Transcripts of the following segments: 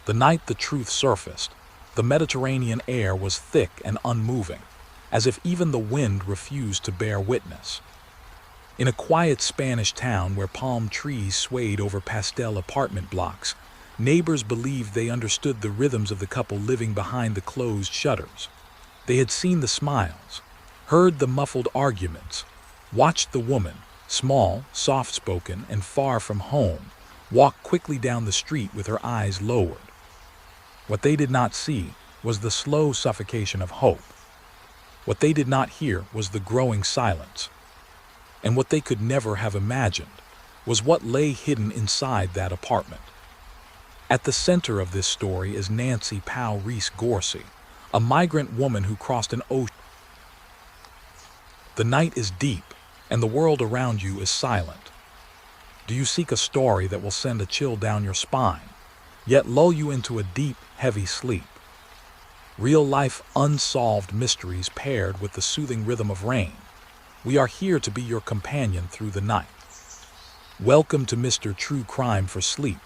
The night the truth surfaced, the Mediterranean air was thick and unmoving, as if even the wind refused to bear witness. In a quiet Spanish town where palm trees swayed over pastel apartment blocks, neighbors believed they understood the rhythms of the couple living behind the closed shutters. They had seen the smiles, heard the muffled arguments, watched the woman, small, soft-spoken, and far from home, walk quickly down the street with her eyes lowered. What they did not see was the slow suffocation of hope. What they did not hear was the growing silence. And what they could never have imagined was what lay hidden inside that apartment. At the center of this story is Nancy Powell Reese Gorsey, a migrant woman who crossed an ocean. The night is deep, and the world around you is silent. Do you seek a story that will send a chill down your spine, yet lull you into a deep, heavy sleep? Real-life, unsolved mysteries paired with the soothing rhythm of rain. We are here to be your companion through the night. Welcome to Mr. True Crime for Sleep.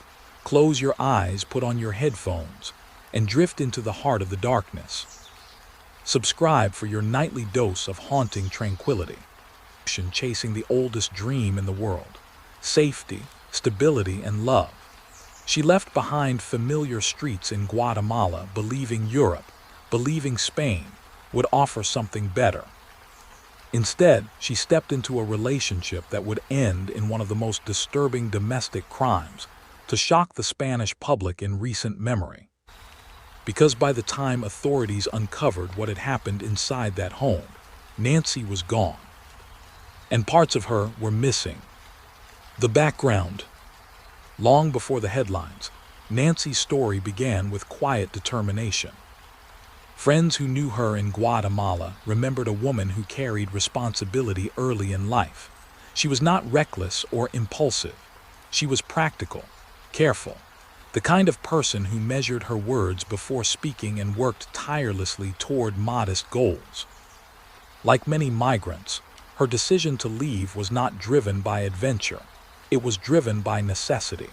Close your eyes, put on your headphones, and drift into the heart of the darkness. Subscribe for your nightly dose of haunting tranquility. Chasing the oldest dream in the world: safety, stability, and love. She left behind familiar streets in Guatemala, believing Europe, believing Spain, would offer something better. Instead, she stepped into a relationship that would end in one of the most disturbing domestic crimes to shock the Spanish public in recent memory. Because by the time authorities uncovered what had happened inside that home, Nancy was gone, and parts of her were missing. The background. Long before the headlines, Nancy's story began with quiet determination. Friends who knew her in Guatemala remembered a woman who carried responsibility early in life. She was not reckless or impulsive. She was practical, careful, the kind of person who measured her words before speaking and worked tirelessly toward modest goals. Like many migrants, her decision to leave was not driven by adventure. It was driven by necessity.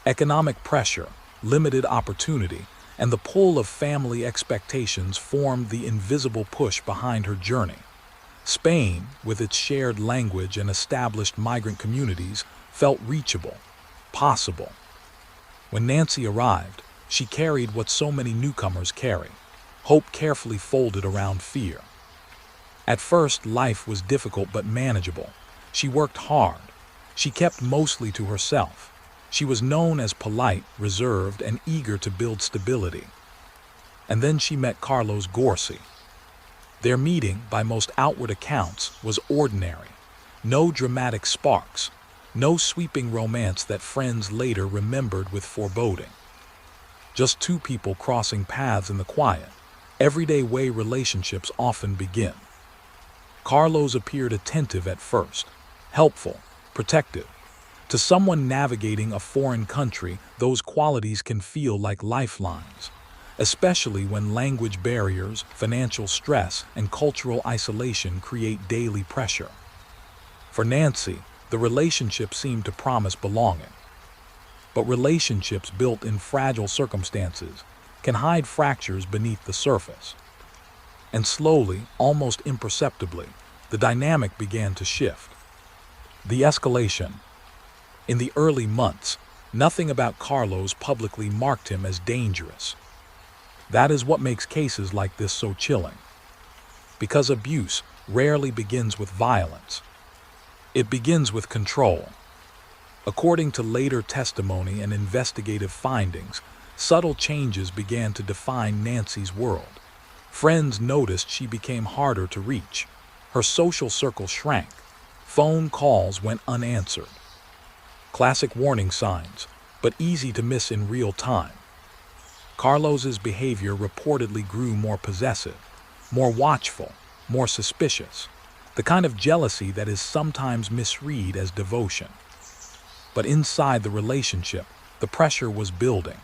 Economic pressure, limited opportunity, and the pull of family expectations formed the invisible push behind her journey. Spain, with its shared language and established migrant communities, felt reachable, possible. When Nancy arrived, she carried what so many newcomers carry: hope carefully folded around fear. At first, life was difficult but manageable. She worked hard. She kept mostly to herself. She was known as polite, reserved, and eager to build stability. And then she met Carlos Gorsey. Their meeting, by most outward accounts, was ordinary. No dramatic sparks, no sweeping romance that friends later remembered with foreboding. Just two people crossing paths in the quiet, everyday way relationships often begin. Carlos appeared attentive at first, helpful, protective. To someone navigating a foreign country, those qualities can feel like lifelines, especially when language barriers, financial stress, and cultural isolation create daily pressure. For Nancy, the relationship seemed to promise belonging. But relationships built in fragile circumstances can hide fractures beneath the surface. And slowly, almost imperceptibly, the dynamic began to shift. The escalation. In the early months, nothing about Carlos publicly marked him as dangerous. That is what makes cases like this so chilling. Because abuse rarely begins with violence. It begins with control. According to later testimony and investigative findings, subtle changes began to define Nancy's world. Friends noticed she became harder to reach. Her social circle shrank. Phone calls went unanswered. Classic warning signs, but easy to miss in real time. Carlos's behavior reportedly grew more possessive, more watchful, more suspicious, the kind of jealousy that is sometimes misread as devotion. But inside the relationship, the pressure was building.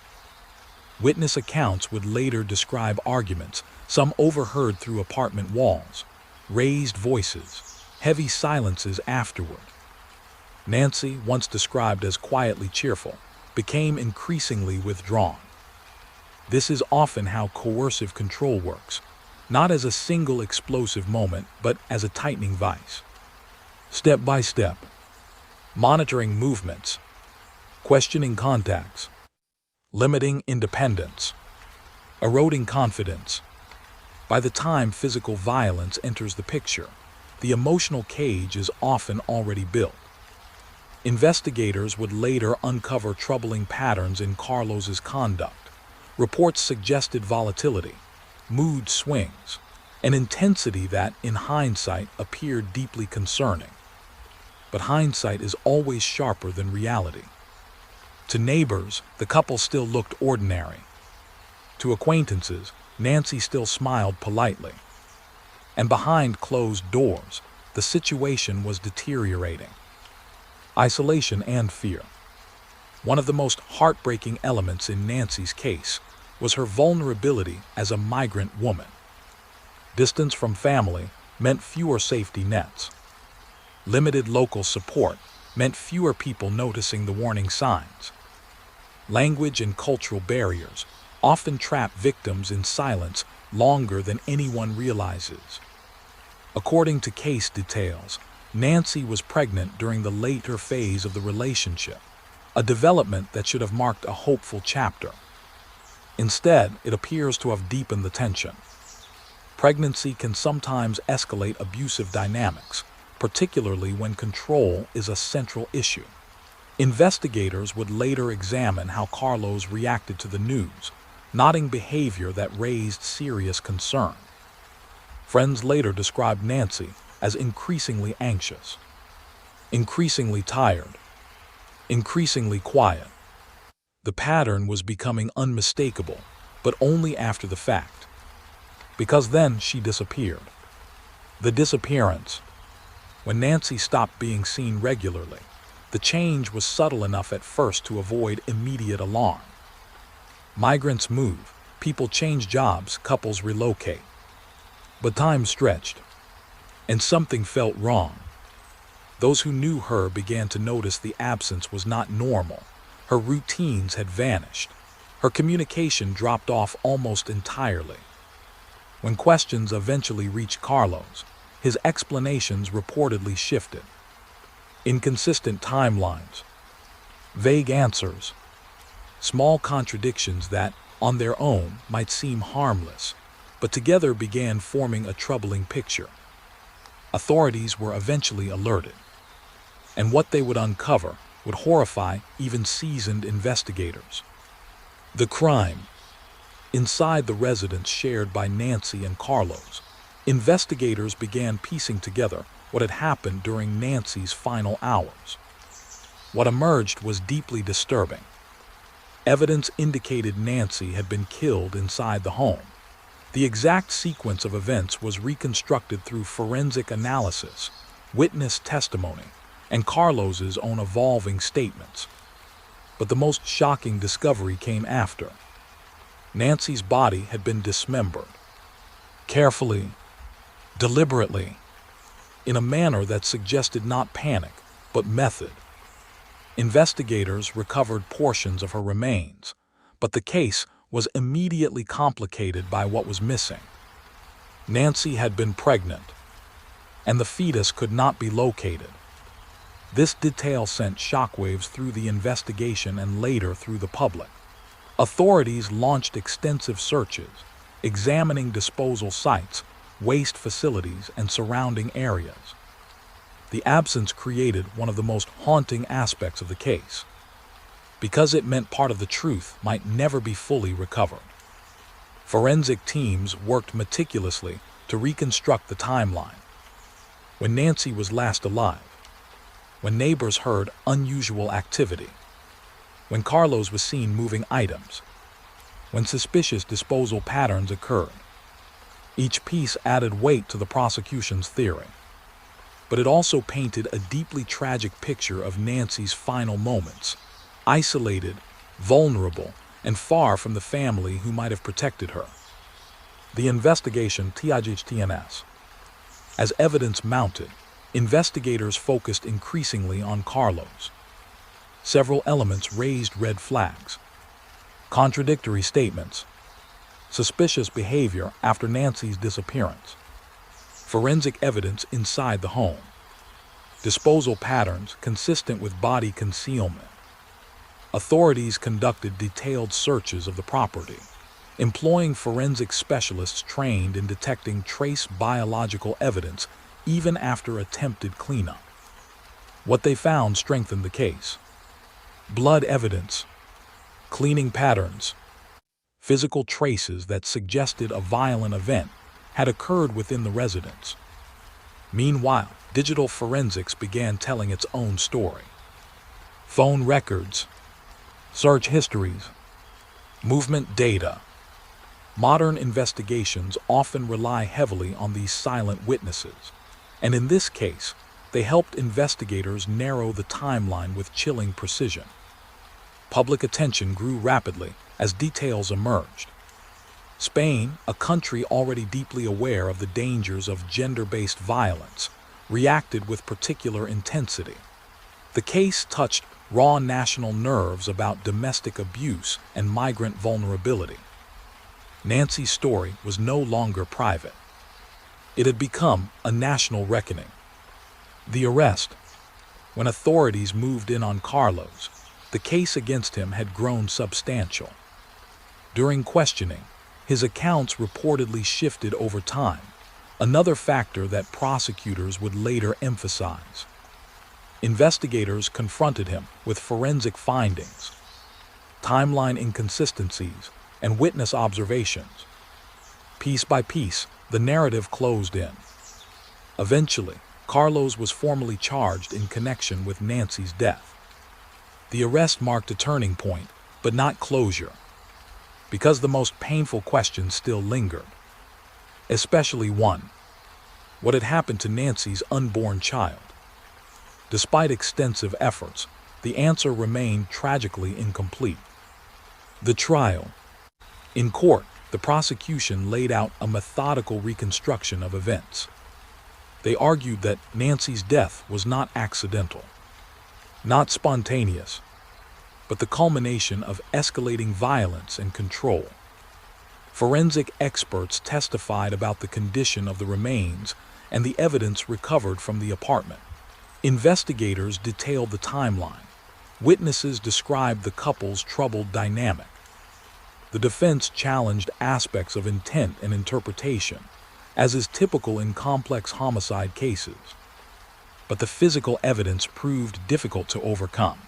Witness accounts would later describe arguments, some overheard through apartment walls, raised voices, heavy silences afterward. Nancy, once described as quietly cheerful, became increasingly withdrawn. This is often how coercive control works, not as a single explosive moment, but as a tightening vice. Step by step, monitoring movements, questioning contacts, limiting independence, eroding confidence. By the time physical violence enters the picture, the emotional cage is often already built. Investigators would later uncover troubling patterns in Carlos's conduct. Reports suggested volatility, mood swings, an intensity that, in hindsight, appeared deeply concerning. But hindsight is always sharper than reality. To neighbors, the couple still looked ordinary. To acquaintances, Nancy still smiled politely. And behind closed doors, the situation was deteriorating. Isolation and fear. One of the most heartbreaking elements in Nancy's case was her vulnerability as a migrant woman. Distance from family meant fewer safety nets. Limited local support meant fewer people noticing the warning signs. Language and cultural barriers often trap victims in silence longer than anyone realizes. According to case details, Nancy was pregnant during the later phase of the relationship, a development that should have marked a hopeful chapter. Instead, it appears to have deepened the tension. Pregnancy can sometimes escalate abusive dynamics, particularly when control is a central issue. Investigators would later examine how Carlos reacted to the news, noting behavior that raised serious concern. Friends later described Nancy as increasingly anxious, increasingly tired, increasingly quiet. The pattern was becoming unmistakable, but only after the fact, because then she disappeared. The disappearance. When Nancy stopped being seen regularly, the change was subtle enough at first to avoid immediate alarm. Migrants move, people change jobs, couples relocate. But time stretched, and something felt wrong. Those who knew her began to notice the absence was not normal. Her routines had vanished. Her communication dropped off almost entirely. When questions eventually reached Carlos, his explanations reportedly shifted. Inconsistent timelines, vague answers, small contradictions that, on their own, might seem harmless, but together began forming a troubling picture. Authorities were eventually alerted, and what they would uncover would horrify even seasoned investigators. The crime. Inside the residence shared by Nancy and Carlos, investigators began piecing together what had happened during Nancy's final hours. What emerged was deeply disturbing. Evidence indicated Nancy had been killed inside the home. The exact sequence of events was reconstructed through forensic analysis, witness testimony, and Carlos's own evolving statements. But the most shocking discovery came after. Nancy's body had been dismembered, carefully, deliberately, in a manner that suggested not panic, but method. Investigators recovered portions of her remains, but the case was immediately complicated by what was missing. Nancy had been pregnant, and the fetus could not be located. This detail sent shockwaves through the investigation and later through the public. Authorities launched extensive searches, examining disposal sites, waste facilities, and surrounding areas. The absence created one of the most haunting aspects of the case, because it meant part of the truth might never be fully recovered. Forensic teams worked meticulously to reconstruct the timeline. When Nancy was last alive, when neighbors heard unusual activity, when Carlos was seen moving items, when suspicious disposal patterns occurred. Each piece added weight to the prosecution's theory, but it also painted a deeply tragic picture of Nancy's final moments, isolated, vulnerable, and far from the family who might have protected her. The investigation TIGTNS. As evidence mounted, investigators focused increasingly on Carlos. Several elements raised red flags. Contradictory statements, suspicious behavior after Nancy's disappearance, forensic evidence inside the home, disposal patterns consistent with body concealment. Authorities conducted detailed searches of the property, employing forensic specialists trained in detecting trace biological evidence even after attempted cleanup. What they found strengthened the case. Blood evidence, cleaning patterns, physical traces that suggested a violent event had occurred within the residence. Meanwhile, digital forensics began telling its own story. Phone records, search histories, movement data. Modern investigations often rely heavily on these silent witnesses, and in this case, they helped investigators narrow the timeline with chilling precision. Public attention grew rapidly as details emerged. Spain, a country already deeply aware of the dangers of gender-based violence, reacted with particular intensity. The case touched raw national nerves about domestic abuse and migrant vulnerability. Nancy's story was no longer private. It had become a national reckoning. The arrest. When authorities moved in on Carlos, the case against him had grown substantial. During questioning, his accounts reportedly shifted over time, another factor that prosecutors would later emphasize. Investigators confronted him with forensic findings, timeline inconsistencies, and witness observations. Piece by piece, the narrative closed in. Eventually, Carlos was formally charged in connection with Nancy's death. The arrest marked a turning point, but not closure, because the most painful questions still lingered. Especially one: what had happened to Nancy's unborn child? Despite extensive efforts, the answer remained tragically incomplete. The trial. In court, the prosecution laid out a methodical reconstruction of events. They argued that Nancy's death was not accidental, not spontaneous, but the culmination of escalating violence and control. Forensic experts testified about the condition of the remains and the evidence recovered from the apartment. Investigators detailed the timeline. Witnesses described the couple's troubled dynamic. The defense challenged aspects of intent and interpretation, as is typical in complex homicide cases. But the physical evidence proved difficult to overcome.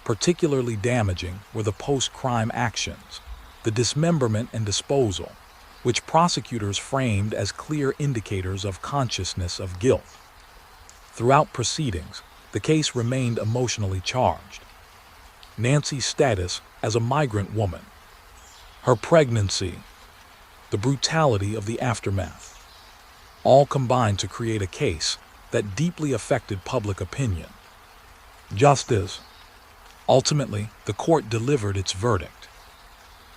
Particularly damaging were the post-crime actions, the dismemberment and disposal, which prosecutors framed as clear indicators of consciousness of guilt. Throughout proceedings, the case remained emotionally charged. Nancy's status as a migrant woman, her pregnancy, the brutality of the aftermath, all combined to create a case that deeply affected public opinion. Justice. Ultimately, the court delivered its verdict.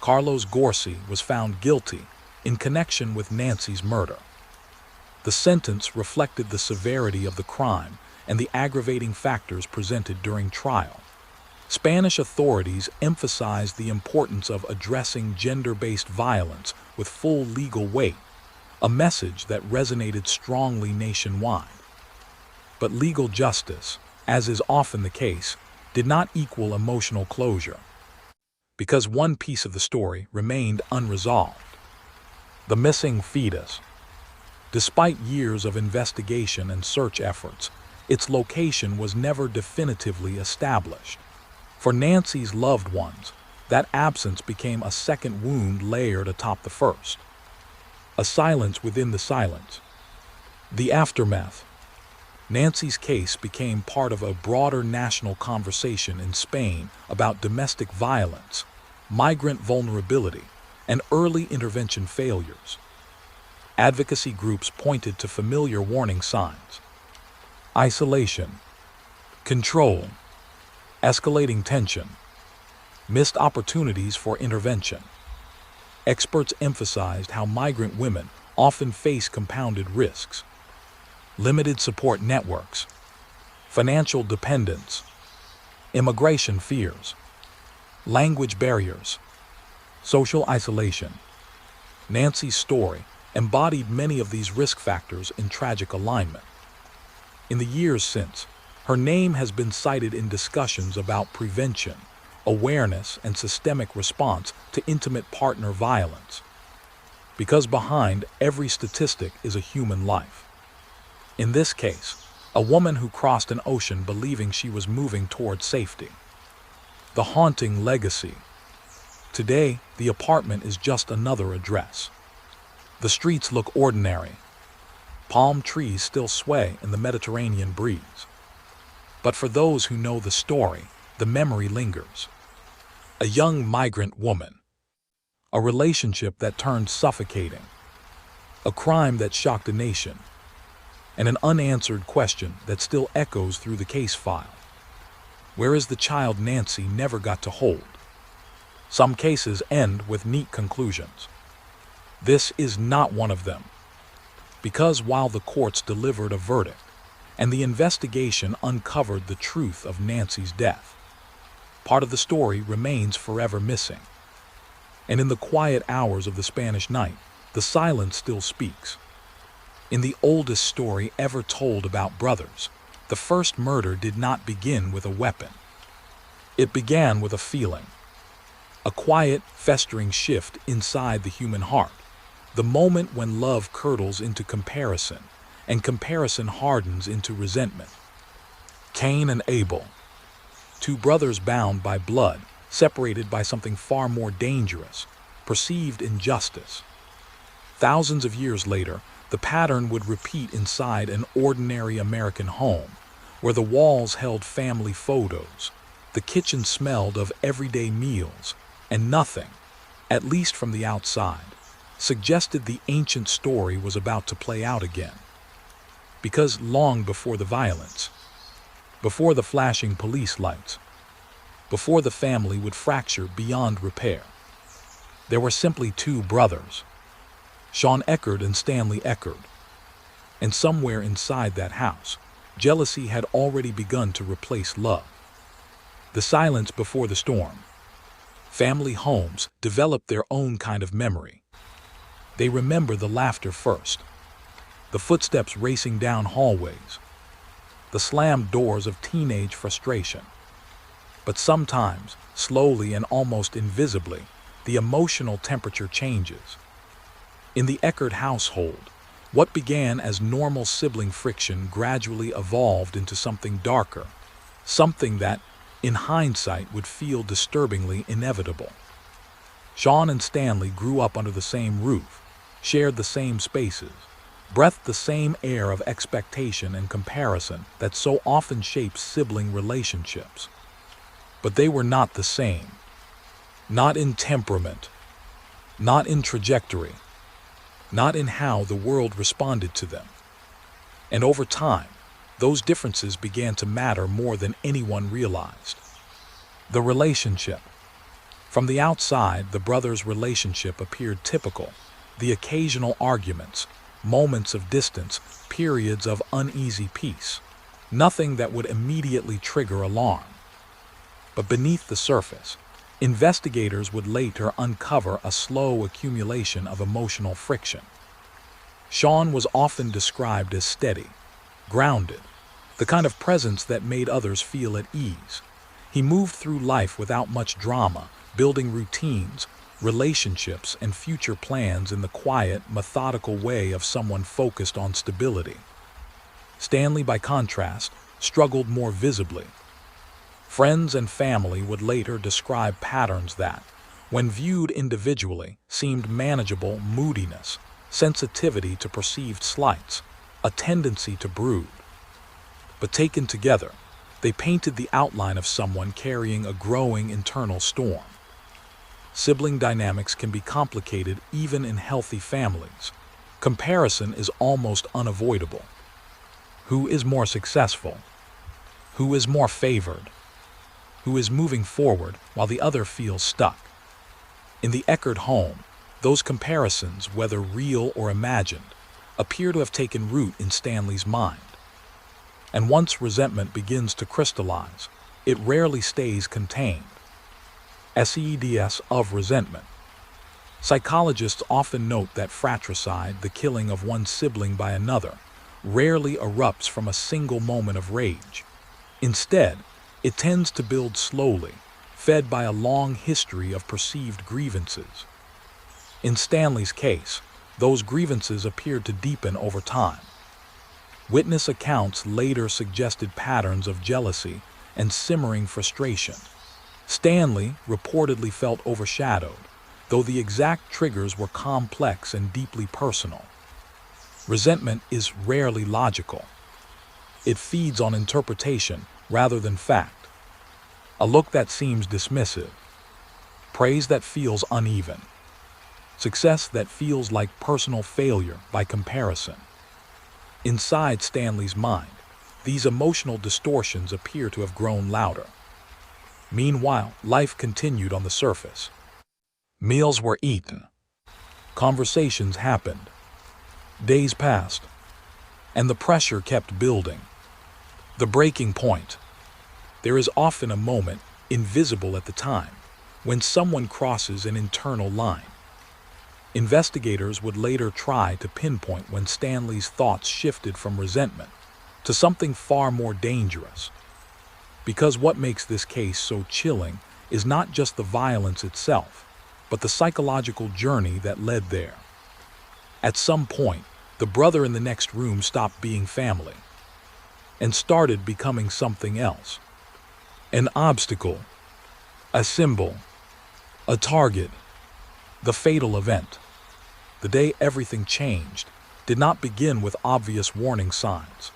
Carlos Gorsi was found guilty in connection with Nancy's murder. The sentence reflected the severity of the crime and the aggravating factors presented during trial. Spanish authorities emphasized the importance of addressing gender-based violence with full legal weight, a message that resonated strongly nationwide. But legal justice, as is often the case, did not equal emotional closure, because one piece of the story remained unresolved: the missing fetus. Despite years of investigation and search efforts, its location was never definitively established. For Nancy's loved ones, that absence became a second wound layered atop the first. A silence within the silence. The aftermath. Nancy's case became part of a broader national conversation in Spain about domestic violence, migrant vulnerability, and early intervention failures. Advocacy groups pointed to familiar warning signs: isolation, control, escalating tension, missed opportunities for intervention. Experts emphasized how migrant women often face compounded risks: limited support networks, financial dependence, immigration fears, language barriers, social isolation. Nancy's story embodied many of these risk factors in tragic alignment. In the years since, her name has been cited in discussions about prevention, awareness, and systemic response to intimate partner violence. Because behind every statistic is a human life. In this case, a woman who crossed an ocean believing she was moving toward safety. The haunting legacy. Today, the apartment is just another address. The streets look ordinary. Palm trees still sway in the Mediterranean breeze. But for those who know the story, the memory lingers. A young migrant woman. A relationship that turned suffocating. A crime that shocked a nation. And an unanswered question that still echoes through the case file. Where is the child Nancy never got to hold? Some cases end with neat conclusions. This is not one of them. Because while the courts delivered a verdict, and the investigation uncovered the truth of Nancy's death, part of the story remains forever missing. And in the quiet hours of the Spanish night, the silence still speaks. In the oldest story ever told about brothers, the first murder did not begin with a weapon. It began with a feeling. A quiet, festering shift inside the human heart. The moment when love curdles into comparison, and comparison hardens into resentment. Cain and Abel. Two brothers bound by blood, separated by something far more dangerous, perceived injustice. Thousands of years later, the pattern would repeat inside an ordinary American home, where the walls held family photos, the kitchen smelled of everyday meals, and nothing, at least from the outside, suggested the ancient story was about to play out again. Because long before the violence, before the flashing police lights, before the family would fracture beyond repair, there were simply two brothers, Sean Eckerd and Stanley Eckerd. And somewhere inside that house, jealousy had already begun to replace love. The silence before the storm. Family homes develop their own kind of memory. They remember the laughter first, the footsteps racing down hallways, the slammed doors of teenage frustration. But sometimes, slowly and almost invisibly, the emotional temperature changes. In the Eckerd household, what began as normal sibling friction gradually evolved into something darker, something that, in hindsight, would feel disturbingly inevitable. Sean and Stanley grew up under the same roof, shared the same spaces, breathed the same air of expectation and comparison that so often shapes sibling relationships. But they were not the same. Not in temperament, not in trajectory, not in how the world responded to them. And over time, those differences began to matter more than anyone realized. The relationship. From the outside, the brothers' relationship appeared typical. The occasional arguments, moments of distance, periods of uneasy peace. Nothing that would immediately trigger alarm. But beneath the surface, investigators would later uncover a slow accumulation of emotional friction. Sean was often described as steady, grounded, the kind of presence that made others feel at ease. He moved through life without much drama, building routines, relationships, and future plans in the quiet, methodical way of someone focused on stability. Stanley, by contrast, struggled more visibly. Friends and family would later describe patterns that, when viewed individually, seemed manageable: moodiness, sensitivity to perceived slights, a tendency to brood. But taken together, they painted the outline of someone carrying a growing internal storm. Sibling dynamics can be complicated even in healthy families. Comparison is almost unavoidable. Who is more successful? Who is more favored? Who is moving forward while the other feels stuck? In the Eckerd home, those comparisons, whether real or imagined, appear to have taken root in Stanley's mind. And once resentment begins to crystallize, it rarely stays contained. SEEDS of resentment. Psychologists often note that fratricide, the killing of one sibling by another, rarely erupts from a single moment of rage. Instead, it tends to build slowly, fed by a long history of perceived grievances. In Stanley's case, those grievances appeared to deepen over time. Witness accounts later suggested patterns of jealousy and simmering frustration. Stanley reportedly felt overshadowed, though the exact triggers were complex and deeply personal. Resentment is rarely logical. It feeds on interpretation rather than fact. A look that seems dismissive, praise that feels uneven, success that feels like personal failure by comparison. Inside Stanley's mind, these emotional distortions appear to have grown louder. Meanwhile, life continued on the surface. Meals were eaten. Conversations happened. Days passed, and the pressure kept building. The breaking point. There is often a moment, invisible at the time, when someone crosses an internal line. Investigators would later try to pinpoint when Stanley's thoughts shifted from resentment to something far more dangerous. Because what makes this case so chilling is not just the violence itself, but the psychological journey that led there. At some point, the brother in the next room stopped being family and started becoming something else. An obstacle, a symbol, a target. The fatal event, the day everything changed, did not begin with obvious warning signs.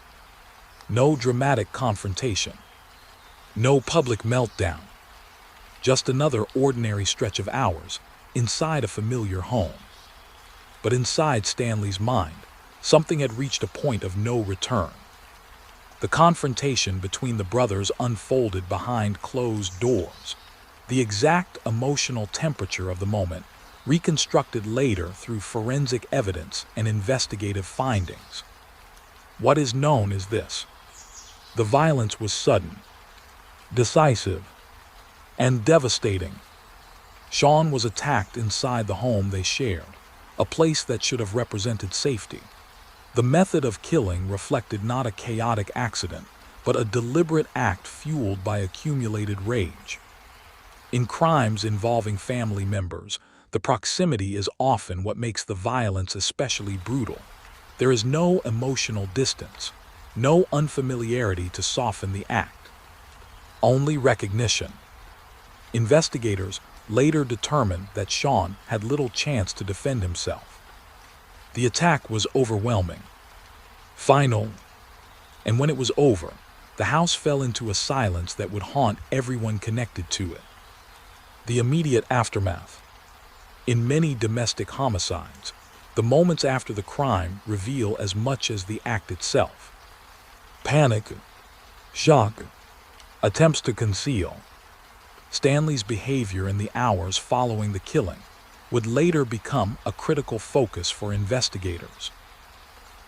No dramatic confrontation, no public meltdown, just another ordinary stretch of hours inside a familiar home. But inside Stanley's mind, something had reached a point of no return. The confrontation between the brothers unfolded behind closed doors. The exact emotional temperature of the moment, reconstructed later through forensic evidence and investigative findings. What is known is this: the violence was sudden, decisive, and devastating. Sean was attacked inside the home they shared, a place that should have represented safety. The method of killing reflected not a chaotic accident, but a deliberate act fueled by accumulated rage. In crimes involving family members, the proximity is often what makes the violence especially brutal. There is no emotional distance, no unfamiliarity to soften the act, only recognition. Investigators later determined that Sean had little chance to defend himself. The attack was overwhelming, final, and when it was over, the house fell into a silence that would haunt everyone connected to it. The immediate aftermath. In many domestic homicides, the moments after the crime reveal as much as the act itself. Panic, shock, attempts to conceal. Stanley's behavior in the hours following the killing would later become a critical focus for investigators.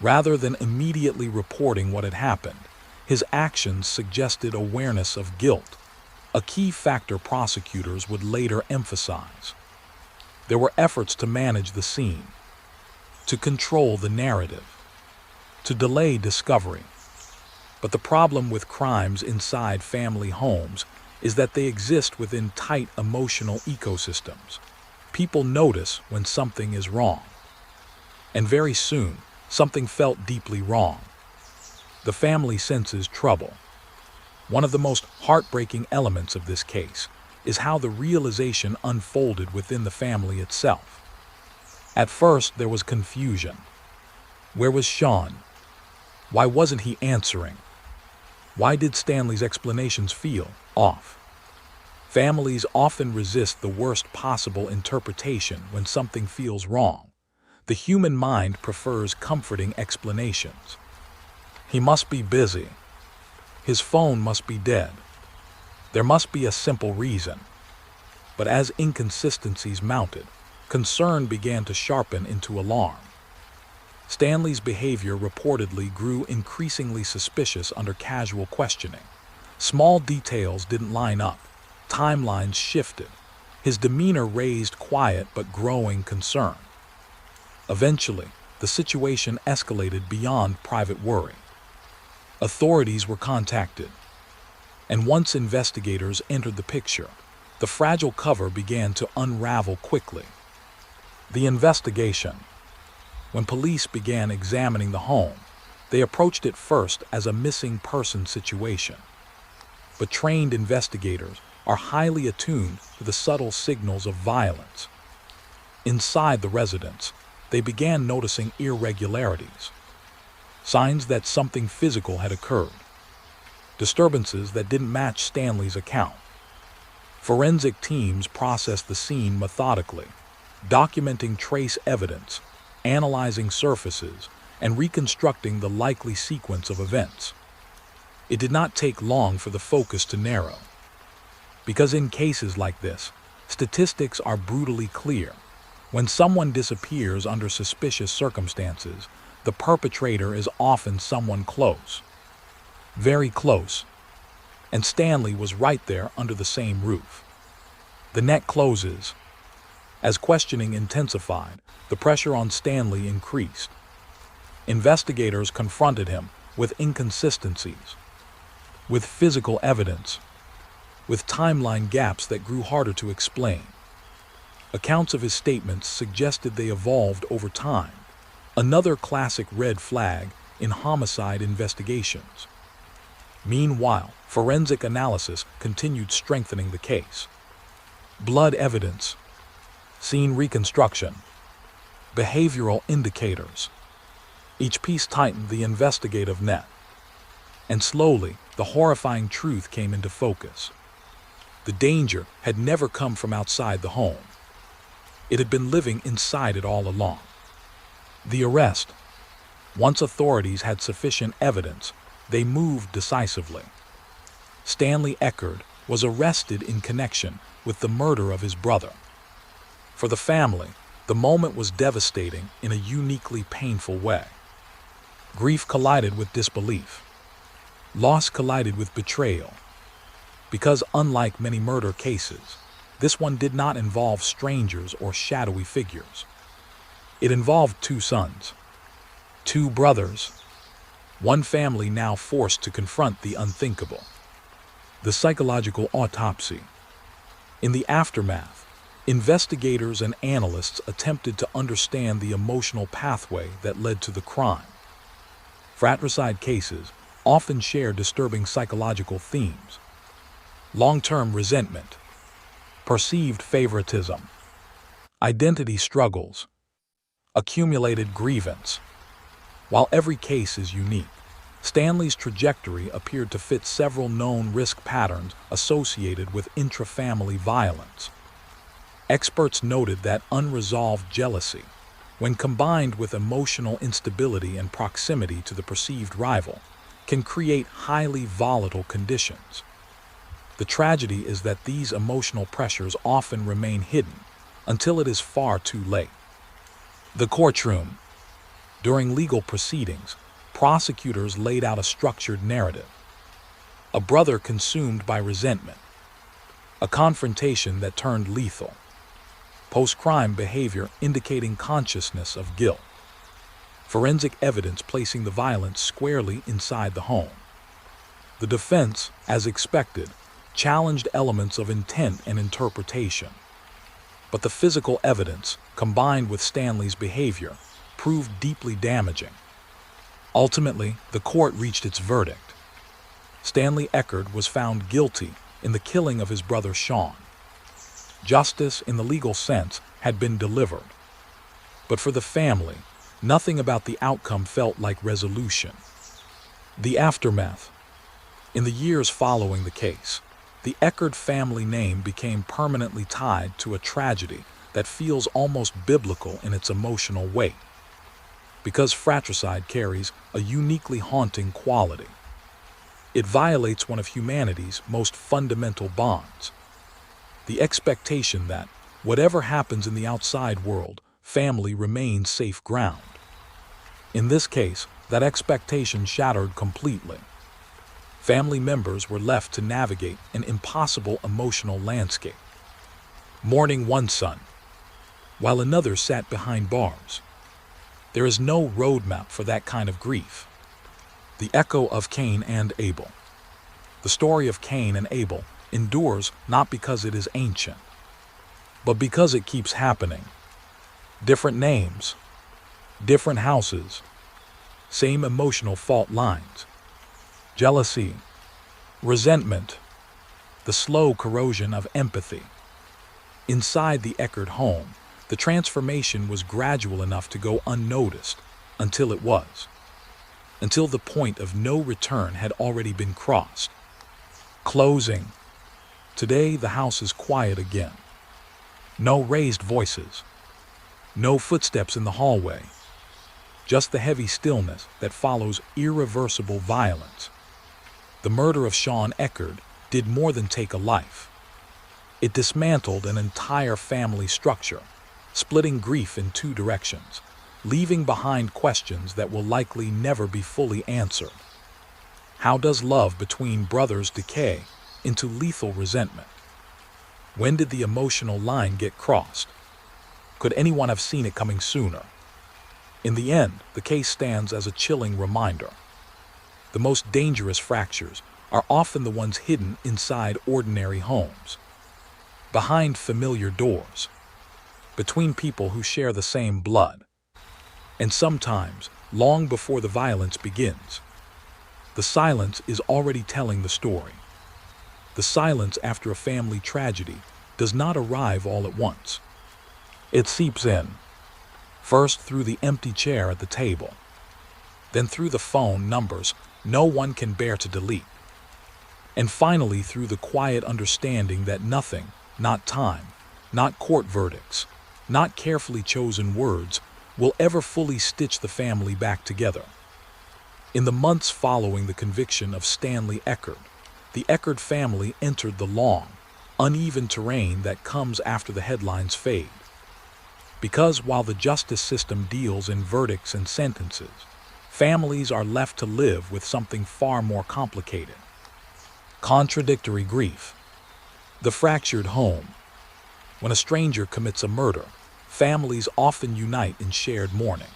Rather than immediately reporting what had happened, his actions suggested awareness of guilt, a key factor prosecutors would later emphasize. There were efforts to manage the scene, to control the narrative, to delay discovery. But the problem with crimes inside family homes is that they exist within tight emotional ecosystems. People notice when something is wrong. And very soon, something felt deeply wrong. The family senses trouble. One of the most heartbreaking elements of this case is how the realization unfolded within the family itself. At first, there was confusion. Where was Sean? Why wasn't he answering? Why did Stanley's explanations feel off? Families often resist the worst possible interpretation when something feels wrong. The human mind prefers comforting explanations. He must be busy. His phone must be dead. There must be a simple reason. But as inconsistencies mounted, concern began to sharpen into alarm. Stanley's behavior reportedly grew increasingly suspicious under casual questioning. Small details didn't line up. Timelines shifted. His demeanor raised quiet but growing concern. Eventually, the situation escalated beyond private worry. Authorities were contacted, and once investigators entered the picture, the fragile cover began to unravel quickly. The investigation. When police began examining the home, they approached it first as a missing person situation. But trained investigators are highly attuned to the subtle signals of violence. Inside the residence, they began noticing irregularities, signs that something physical had occurred, disturbances that didn't match Stanley's account. Forensic teams processed the scene methodically, documenting trace evidence, analyzing surfaces, and reconstructing the likely sequence of events. It did not take long for the focus to narrow. Because in cases like this, statistics are brutally clear. When someone disappears under suspicious circumstances, the perpetrator is often someone close. Very close. And Stanley was right there under the same roof. The net closes. As questioning intensified, the pressure on Stanley increased. Investigators confronted him with inconsistencies, with physical evidence, with timeline gaps that grew harder to explain. Accounts of his statements suggested they evolved over time, another classic red flag in homicide investigations. Meanwhile, forensic analysis continued strengthening the case. Blood evidence, scene reconstruction, behavioral indicators. Each piece tightened the investigative net. And slowly, the horrifying truth came into focus. The danger had never come from outside the home. It had been living inside it all along. The arrest. Once authorities had sufficient evidence, they moved decisively. Stanley Eckerd was arrested in connection with the murder of his brother. For the family, the moment was devastating in a uniquely painful way. Grief collided with disbelief. Loss collided with betrayal. Because unlike many murder cases, this one did not involve strangers or shadowy figures. It involved two sons, two brothers, one family now forced to confront the unthinkable. The psychological autopsy. In the aftermath, investigators and analysts attempted to understand the emotional pathway that led to the crime. Fratricide cases often share disturbing psychological themes. Long-term resentment, perceived favoritism, identity struggles, accumulated grievance. While every case is unique, Stanley's trajectory appeared to fit several known risk patterns associated with intra-family violence. Experts noted that unresolved jealousy, when combined with emotional instability and proximity to the perceived rival, can create highly volatile conditions. The tragedy is that these emotional pressures often remain hidden until it is far too late. The courtroom. During legal proceedings, prosecutors laid out a structured narrative. A brother consumed by resentment. A confrontation that turned lethal. Post-crime behavior indicating consciousness of guilt. Forensic evidence placing the violence squarely inside the home. The defense, as expected, challenged elements of intent and interpretation. But the physical evidence, combined with Stanley's behavior, proved deeply damaging. Ultimately, the court reached its verdict. Stanley Eckerd was found guilty in the killing of his brother Sean. Justice, in the legal sense, had been delivered. But for the family, nothing about the outcome felt like resolution. The aftermath. In the years following the case, the Eckerd family name became permanently tied to a tragedy that feels almost biblical in its emotional weight. Because fratricide carries a uniquely haunting quality. It violates one of humanity's most fundamental bonds. The expectation that, whatever happens in the outside world, family remains safe ground. In this case, that expectation shattered completely. Family members were left to navigate an impossible emotional landscape. mourning one son, while another sat behind bars. There is no roadmap for that kind of grief. The echo of Cain and Abel. The story of Cain and Abel endures not because it is ancient, but because it keeps happening. Different names, different houses, same emotional fault lines. Jealousy, resentment, the slow corrosion of empathy. Inside the Eckerd home, the transformation was gradual enough to go unnoticed until it was. Until the point of no return had already been crossed. Closing. Today the house is quiet again. No raised voices. No footsteps in the hallway. Just the heavy stillness that follows irreversible violence. The murder of Sean Eckerd did more than take a life. It dismantled an entire family structure, splitting grief in two directions, leaving behind questions that will likely never be fully answered. How does love between brothers decay into lethal resentment? When did the emotional line get crossed? Could anyone have seen it coming sooner? In the end, the case stands as a chilling reminder. The most dangerous fractures are often the ones hidden inside ordinary homes, behind familiar doors, between people who share the same blood, and sometimes long before the violence begins. The silence is already telling the story. The silence after a family tragedy does not arrive all at once. It seeps in, first through the empty chair at the table, then through the phone numbers no one can bear to delete, and finally through the quiet understanding that nothing, not time, not court verdicts, not carefully chosen words, will ever fully stitch the family back together. In the months following the conviction of Stanley Eckerd, the Eckerd family entered the long, uneven terrain that comes after the headlines fade. Because while the justice system deals in verdicts and sentences, families are left to live with something far more complicated. Contradictory grief. The fractured home. When a stranger commits a murder, families often unite in shared mourning.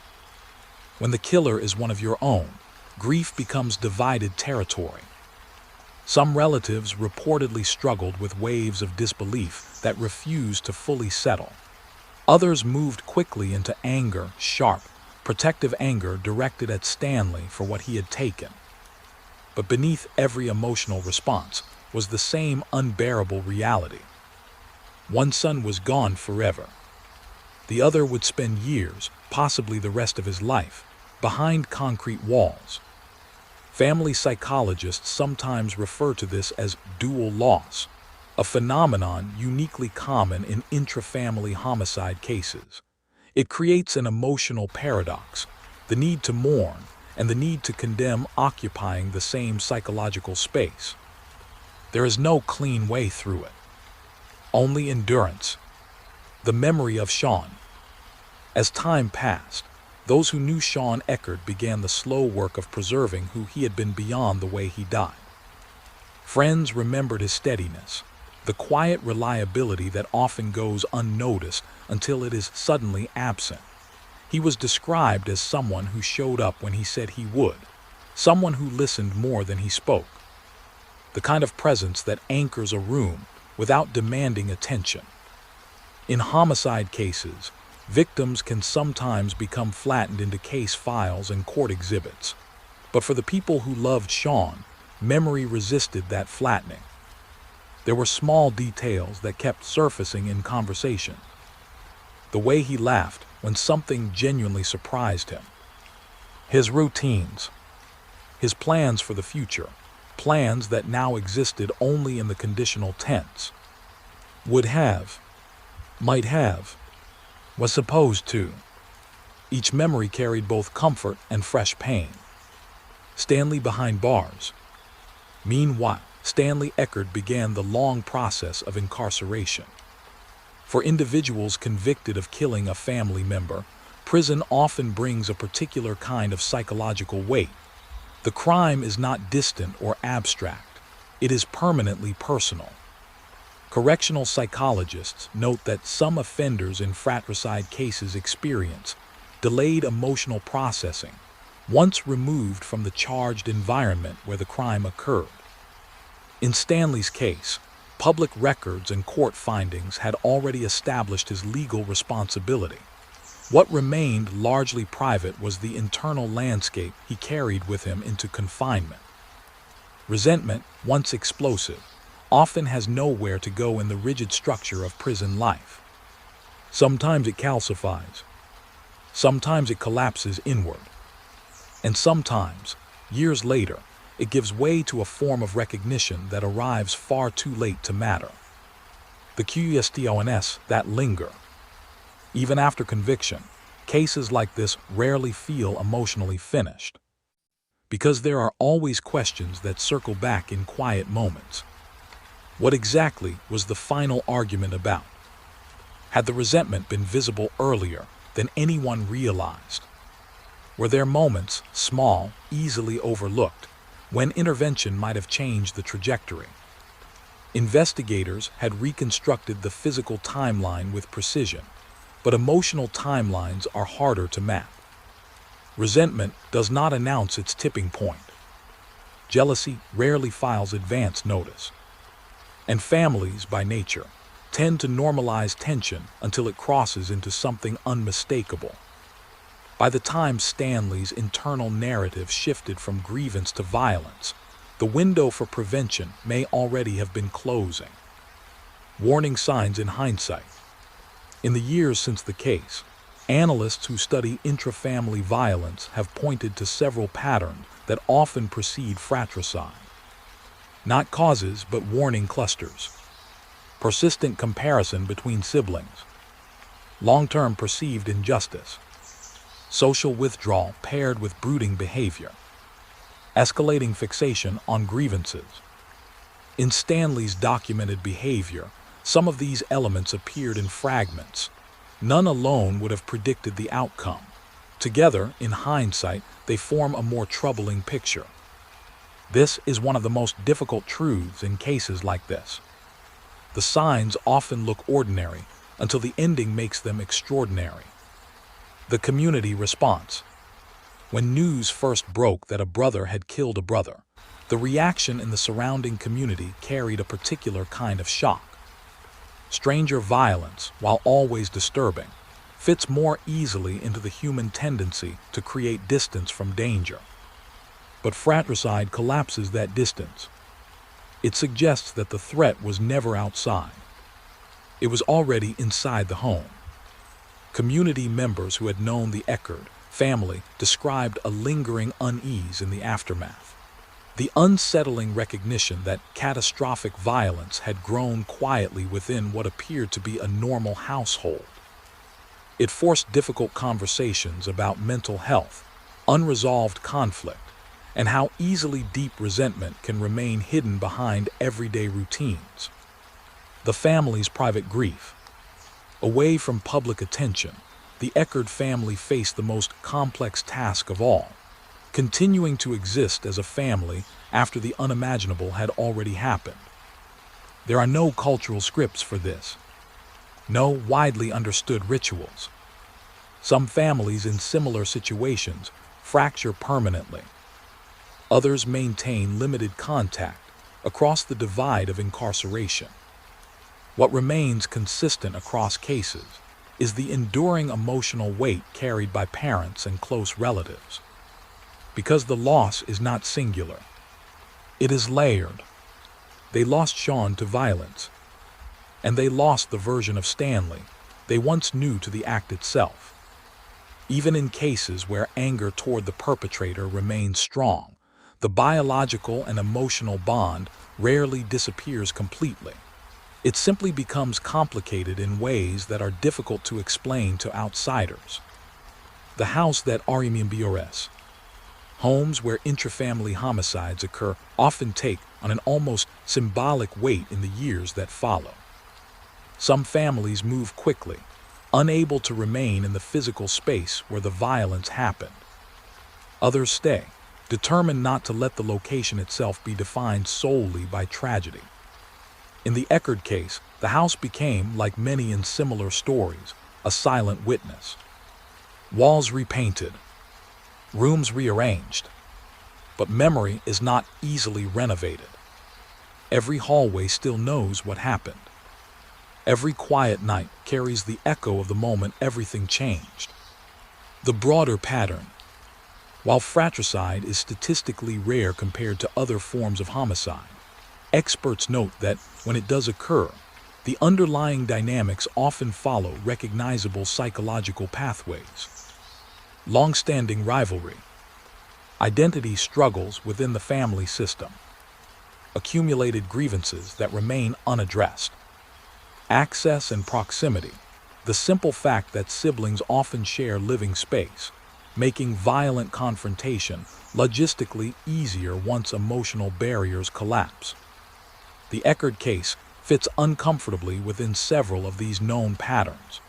When the killer is one of your own, grief becomes divided territory. Some relatives reportedly struggled with waves of disbelief that refused to fully settle. Others moved quickly into anger, sharp, protective anger directed at Stanley for what he had taken. But beneath every emotional response was the same unbearable reality. One son was gone forever. The other would spend years, possibly the rest of his life, behind concrete walls. Family psychologists sometimes refer to this as dual loss, a phenomenon uniquely common in intra-family homicide cases. It creates an emotional paradox, the need to mourn and the need to condemn occupying the same psychological space. There is no clean way through it. Only endurance. The memory of Sean. As time passed, those who knew Sean Eckerd began the slow work of preserving who he had been beyond the way he died. Friends remembered his steadiness, the quiet reliability that often goes unnoticed until it is suddenly absent. He was described as someone who showed up when he said he would, someone who listened more than he spoke. The kind of presence that anchors a room without demanding attention. In homicide cases, victims can sometimes become flattened into case files and court exhibits. But for the people who loved Sean, memory resisted that flattening. There were small details that kept surfacing in conversation. The way he laughed when something genuinely surprised him. His routines. His plans for the future. Plans that now existed only in the conditional tense. Would have. Might have. Was supposed to. Each memory carried both comfort and fresh pain. Stanley behind bars. Meanwhile, Stanley Eckerd began the long process of incarceration. For individuals convicted of killing a family member, prison often brings a particular kind of psychological weight. The crime is not distant or abstract. It is permanently personal. Correctional psychologists note that some offenders in fratricide cases experience delayed emotional processing once removed from the charged environment where the crime occurred. In Stanley's case, public records and court findings had already established his legal responsibility. What remained largely private was the internal landscape he carried with him into confinement. Resentment, once explosive, often has nowhere to go in the rigid structure of prison life. Sometimes it calcifies, sometimes it collapses inward, and sometimes, years later, it gives way to a form of recognition that arrives far too late to matter. The questions that linger. Even after conviction, cases like this rarely feel emotionally finished, because there are always questions that circle back in quiet moments. What exactly was the final argument about? Had the resentment been visible earlier than anyone realized? Were there moments, small, easily overlooked, when intervention might have changed the trajectory? Investigators had reconstructed the physical timeline with precision, but emotional timelines are harder to map. Resentment does not announce its tipping point. Jealousy rarely files advance notice. And families, by nature, tend to normalize tension until it crosses into something unmistakable. By the time Stanley's internal narrative shifted from grievance to violence, the window for prevention may already have been closing. Warning signs in hindsight. In the years since the case, analysts who study intrafamily violence have pointed to several patterns that often precede fratricide. Not causes, but warning clusters. Persistent comparison between siblings. Long-term perceived injustice. Social withdrawal paired with brooding behavior. Escalating fixation on grievances. In Stanley's documented behavior, some of these elements appeared in fragments. None alone would have predicted the outcome. Together, in hindsight, they form a more troubling picture. This is one of the most difficult truths in cases like this. The signs often look ordinary until the ending makes them extraordinary. The community response. When news first broke that a brother had killed a brother, the reaction in the surrounding community carried a particular kind of shock. Stranger violence, while always disturbing, fits more easily into the human tendency to create distance from danger. But fratricide collapses that distance. It suggests that the threat was never outside. It was already inside the home. Community members who had known the Eckerd family described a lingering unease in the aftermath. The unsettling recognition that catastrophic violence had grown quietly within what appeared to be a normal household. It forced difficult conversations about mental health, unresolved conflict, and how easily deep resentment can remain hidden behind everyday routines. The family's private grief. Away from public attention, the Eckerd family faced the most complex task of all, continuing to exist as a family after the unimaginable had already happened. There are no cultural scripts for this, no widely understood rituals. Some families in similar situations fracture permanently. Others maintain limited contact across the divide of incarceration. What remains consistent across cases is the enduring emotional weight carried by parents and close relatives. Because the loss is not singular, it is layered. They lost Sean to violence, and they lost the version of Stanley they once knew to the act itself. Even in cases where anger toward the perpetrator remains strong, the biological and emotional bond rarely disappears completely. It simply becomes complicated in ways that are difficult to explain to outsiders. The house that RMBRS. Homes where intrafamily homicides occur often take on an almost symbolic weight in the years that follow. Some families move quickly, unable to remain in the physical space where the violence happened. Others stay, determined not to let the location itself be defined solely by tragedy. In the Eckerd case, the house became, like many in similar stories, a silent witness. Walls repainted, rooms rearranged. But memory is not easily renovated. Every hallway still knows what happened. Every quiet night carries the echo of the moment everything changed. The broader pattern. While fratricide is statistically rare compared to other forms of homicide, experts note that when it does occur, the underlying dynamics often follow recognizable psychological pathways. Long-standing rivalry, identity struggles within the family system, accumulated grievances that remain unaddressed, access and proximity, the simple fact that siblings often share living space, making violent confrontation logistically easier once emotional barriers collapse. The Eckerd case fits uncomfortably within several of these known patterns.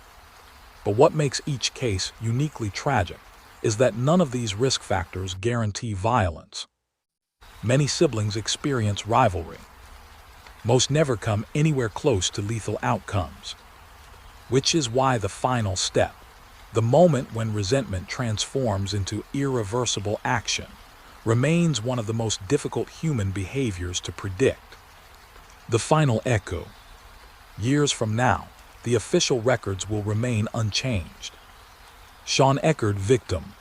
But what makes each case uniquely tragic is that none of these risk factors guarantee violence. Many siblings experience rivalry. Most never come anywhere close to lethal outcomes. Which is why the final step, the moment when resentment transforms into irreversible action, remains one of the most difficult human behaviors to predict. The final echo. Years from now, the official records will remain unchanged. Sean Eckerd, victim.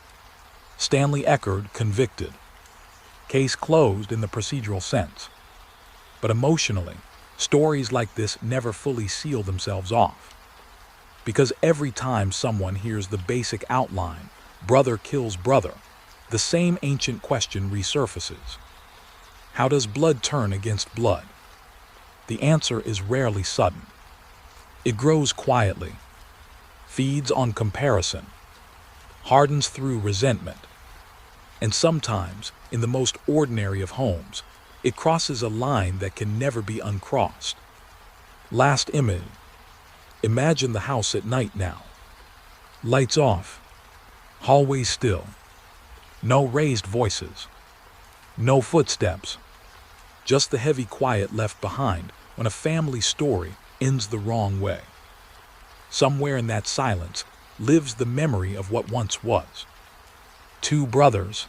Stanley Eckerd, convicted. Case closed in the procedural sense. But emotionally, stories like this never fully seal themselves off. Because every time someone hears the basic outline, brother kills brother, the same ancient question resurfaces. How does blood turn against blood? The answer is rarely sudden. It grows quietly, feeds on comparison, hardens through resentment, and sometimes, in the most ordinary of homes, it crosses a line that can never be uncrossed. Last image. Imagine the house at night now. Lights off, hallways still, no raised voices, no footsteps, just the heavy quiet left behind when a family story ends the wrong way. Somewhere in that silence lives the memory of what once was. Two brothers,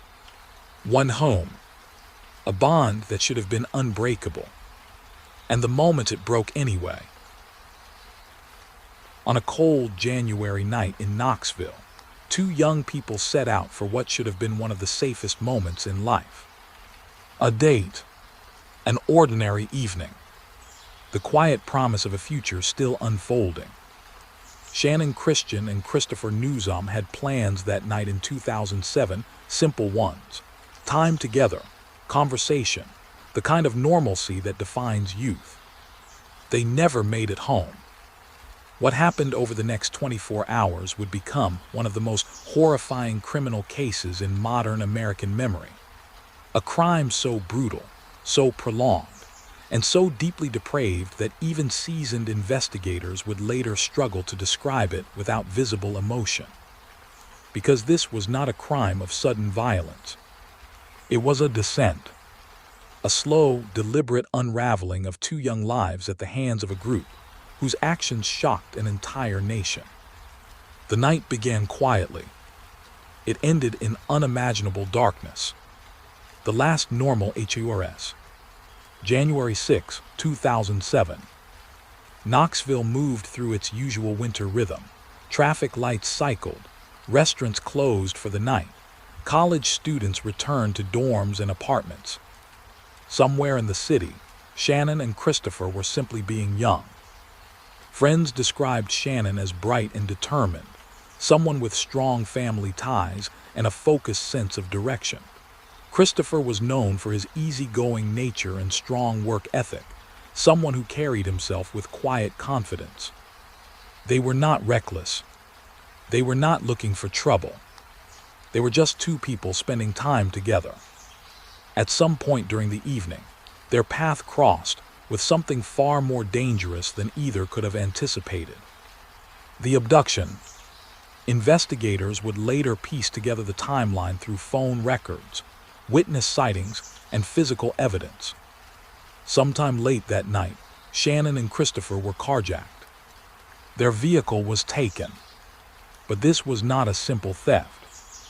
one home, a bond that should have been unbreakable, and the moment it broke anyway. On a cold January night in Knoxville, two young people set out for what should have been one of the safest moments in life. A date, an ordinary evening, the quiet promise of a future still unfolding. Shannon Christian and Christopher Newsom had plans that night in 2007, simple ones. Time together, conversation, the kind of normalcy that defines youth. They never made it home. What happened over the next 24 hours would become one of the most horrifying criminal cases in modern American memory. A crime so brutal, so prolonged, and so deeply depraved that even seasoned investigators would later struggle to describe it without visible emotion. Because this was not a crime of sudden violence. It was a descent. A slow, deliberate unraveling of two young lives at the hands of a group whose actions shocked an entire nation. The night began quietly. It ended in unimaginable darkness. The last normal HORS. January 6, 2007. Knoxville moved through its usual winter rhythm. Traffic lights cycled. Restaurants closed for the night. College students returned to dorms and apartments. Somewhere in the city, Shannon and Christopher were simply being young. Friends described Shannon as bright and determined, someone with strong family ties and a focused sense of direction. Christopher was known for his easygoing nature and strong work ethic, someone who carried himself with quiet confidence. They were not reckless. They were not looking for trouble. They were just two people spending time together. At some point during the evening, their path crossed with something far more dangerous than either could have anticipated. The abduction. Investigators would later piece together the timeline through phone records, witness sightings, and physical evidence. Sometime late that night, Shannon and Christopher were carjacked. Their vehicle was taken. But this was not a simple theft.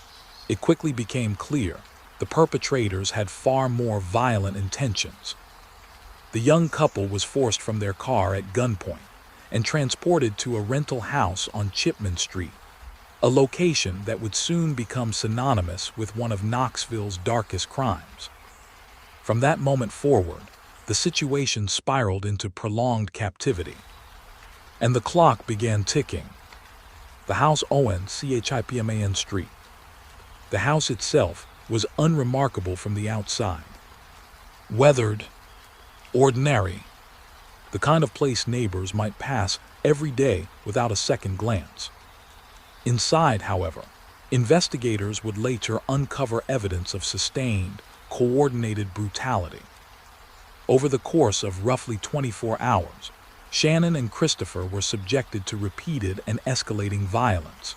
It quickly became clear the perpetrators had far more violent intentions. The young couple was forced from their car at gunpoint and transported to a rental house on Chipman Street, a location that would soon become synonymous with one of Knoxville's darkest crimes. From that moment forward, the situation spiraled into prolonged captivity, and the clock began ticking. The house on Chipman Street. The house itself was unremarkable from the outside. Weathered, ordinary, the kind of place neighbors might pass every day without a second glance. Inside, however, investigators would later uncover evidence of sustained, coordinated brutality. Over the course of roughly 24 hours, Shannon and Christopher were subjected to repeated and escalating violence.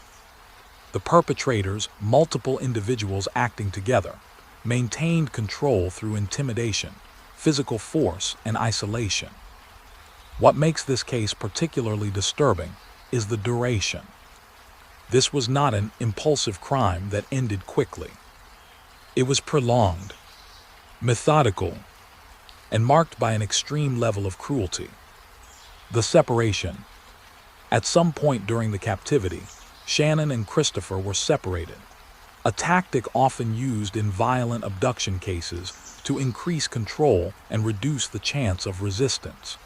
The perpetrators, multiple individuals acting together, maintained control through intimidation, physical force, and isolation. What makes this case particularly disturbing is the duration. This was not an impulsive crime that ended quickly. It was prolonged, methodical, and marked by an extreme level of cruelty. The separation. At some point during the captivity, Shannon and Christopher were separated, a tactic often used in violent abduction cases to increase control and reduce the chance of resistance.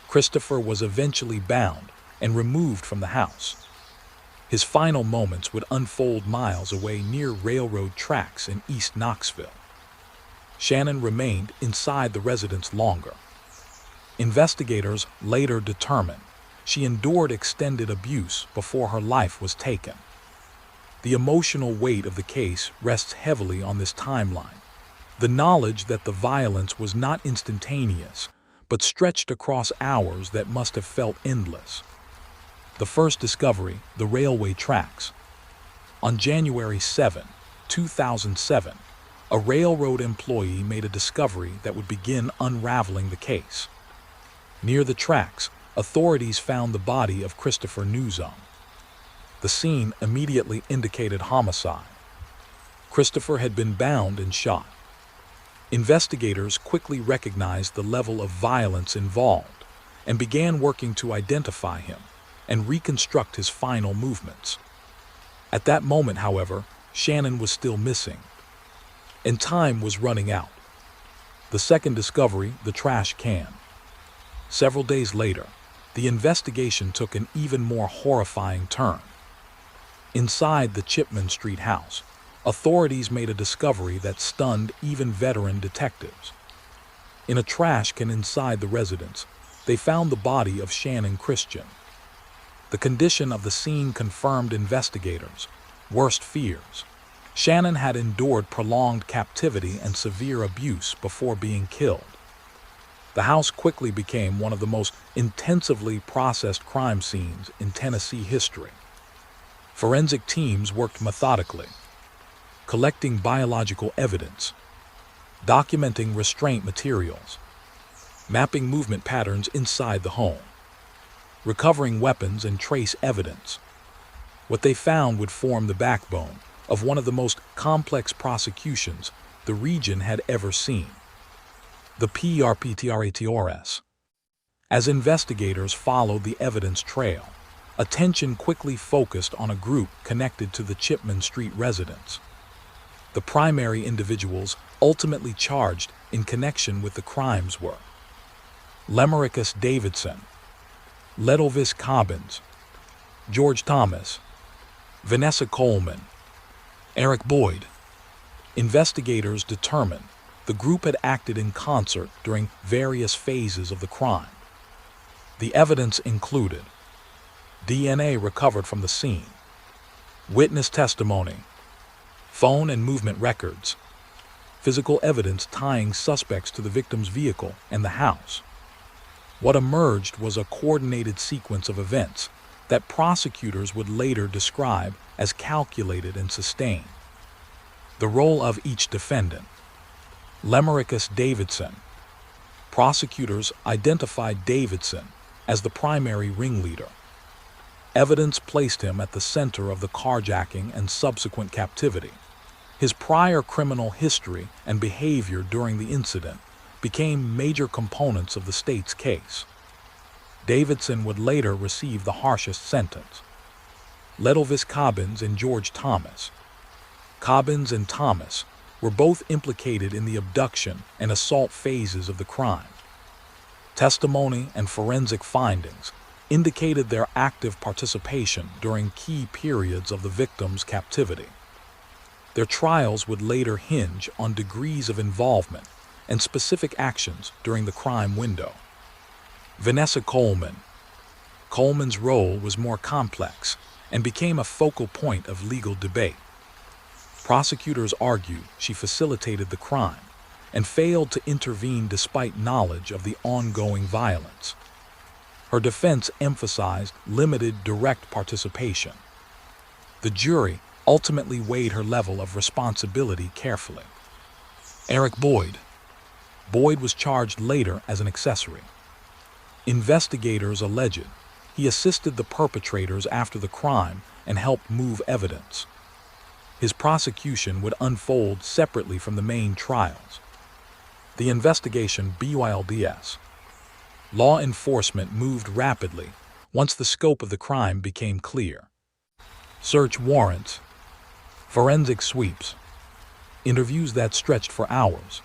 Christopher was eventually bound and removed from the house. His final moments would unfold miles away near railroad tracks in East Knoxville. Shannon remained inside the residence longer. Investigators later determined she endured extended abuse before her life was taken. The emotional weight of the case rests heavily on this timeline. The knowledge that the violence was not instantaneous, but stretched across hours that must have felt endless. The first discovery, the railway tracks. On January 7, 2007, a railroad employee made a discovery that would begin unraveling the case. Near the tracks, authorities found the body of Christopher Newsom. The scene immediately indicated homicide. Christopher had been bound and shot. Investigators quickly recognized the level of violence involved and began working to identify him and reconstruct his final movements. At that moment, however, Shannon was still missing, and time was running out. The second discovery, the trash can. Several days later, the investigation took an even more horrifying turn. Inside the Chipman Street house, authorities made a discovery that stunned even veteran detectives. In a trash can inside the residence, they found the body of Shannon Christian. The condition of the scene confirmed investigators' worst fears. Shannon had endured prolonged captivity and severe abuse before being killed. The house quickly became one of the most intensively processed crime scenes in Tennessee history. Forensic teams worked methodically, collecting biological evidence, documenting restraint materials, mapping movement patterns inside the home, recovering weapons and trace evidence. What they found would form the backbone of one of the most complex prosecutions the region had ever seen. The perpetrators. As investigators followed the evidence trail, attention quickly focused on a group connected to the Chipman Street residence. The primary individuals ultimately charged in connection with the crimes were Lemaricus Davidson, Ledovis Cobbins, George Thomas, Vanessa Coleman, Eric Boyd. Investigators determined the group had acted in concert during various phases of the crime. The evidence included DNA recovered from the scene, witness testimony, phone and movement records, physical evidence tying suspects to the victim's vehicle and the house. What emerged was a coordinated sequence of events that prosecutors would later describe as calculated and sustained. The role of each defendant. Lemaricus Davidson, Prosecutors identified Davidson as the primary ringleader. Evidence placed him at the center of the carjacking and subsequent captivity. His prior criminal history and behavior during the incident became major components of the state's case. Davidson would later receive the harshest sentence. Ledelvis Cobbins and George Thomas. Cobbins and Thomas were both implicated in the abduction and assault phases of the crime. Testimony and forensic findings indicated their active participation during key periods of the victim's captivity. Their trials would later hinge on degrees of involvement and specific actions during the crime window. Vanessa Coleman. Coleman's role was more complex and became a focal point of legal debate. Prosecutors argued she facilitated the crime and failed to intervene despite knowledge of the ongoing violence. Her defense emphasized limited direct participation. The jury ultimately weighed her level of responsibility carefully. Eric Boyd. Boyd was charged later as an accessory. Investigators alleged he assisted the perpetrators after the crime and helped move evidence. His prosecution would unfold separately from the main trials. The investigation BYLDS. Law enforcement moved rapidly once the scope of the crime became clear. Search warrants. Forensic sweeps. Interviews that stretched for hours.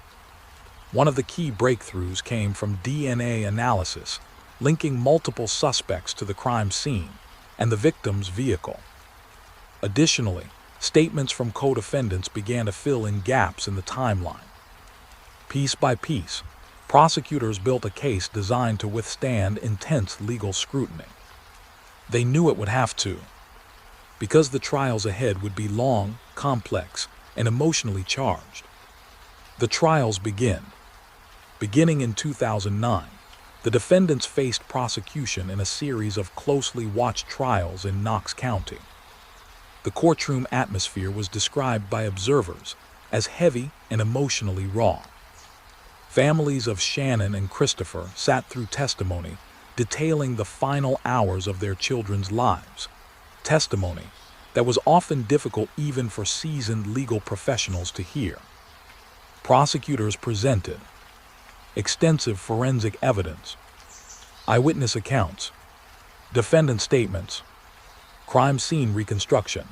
One of the key breakthroughs came from DNA analysis, linking multiple suspects to the crime scene and the victim's vehicle. Additionally, statements from co-defendants began to fill in gaps in the timeline. Piece by piece, prosecutors built a case designed to withstand intense legal scrutiny. They knew it would have to, because the trials ahead would be long, complex, and emotionally charged. The trials begin. Beginning in 2009, the defendants faced prosecution in a series of closely watched trials in Knox County. The courtroom atmosphere was described by observers as heavy and emotionally raw. Families of Shannon and Christopher sat through testimony detailing the final hours of their children's lives, testimony that was often difficult even for seasoned legal professionals to hear. Prosecutors presented extensive forensic evidence, eyewitness accounts, defendant statements, crime scene reconstruction.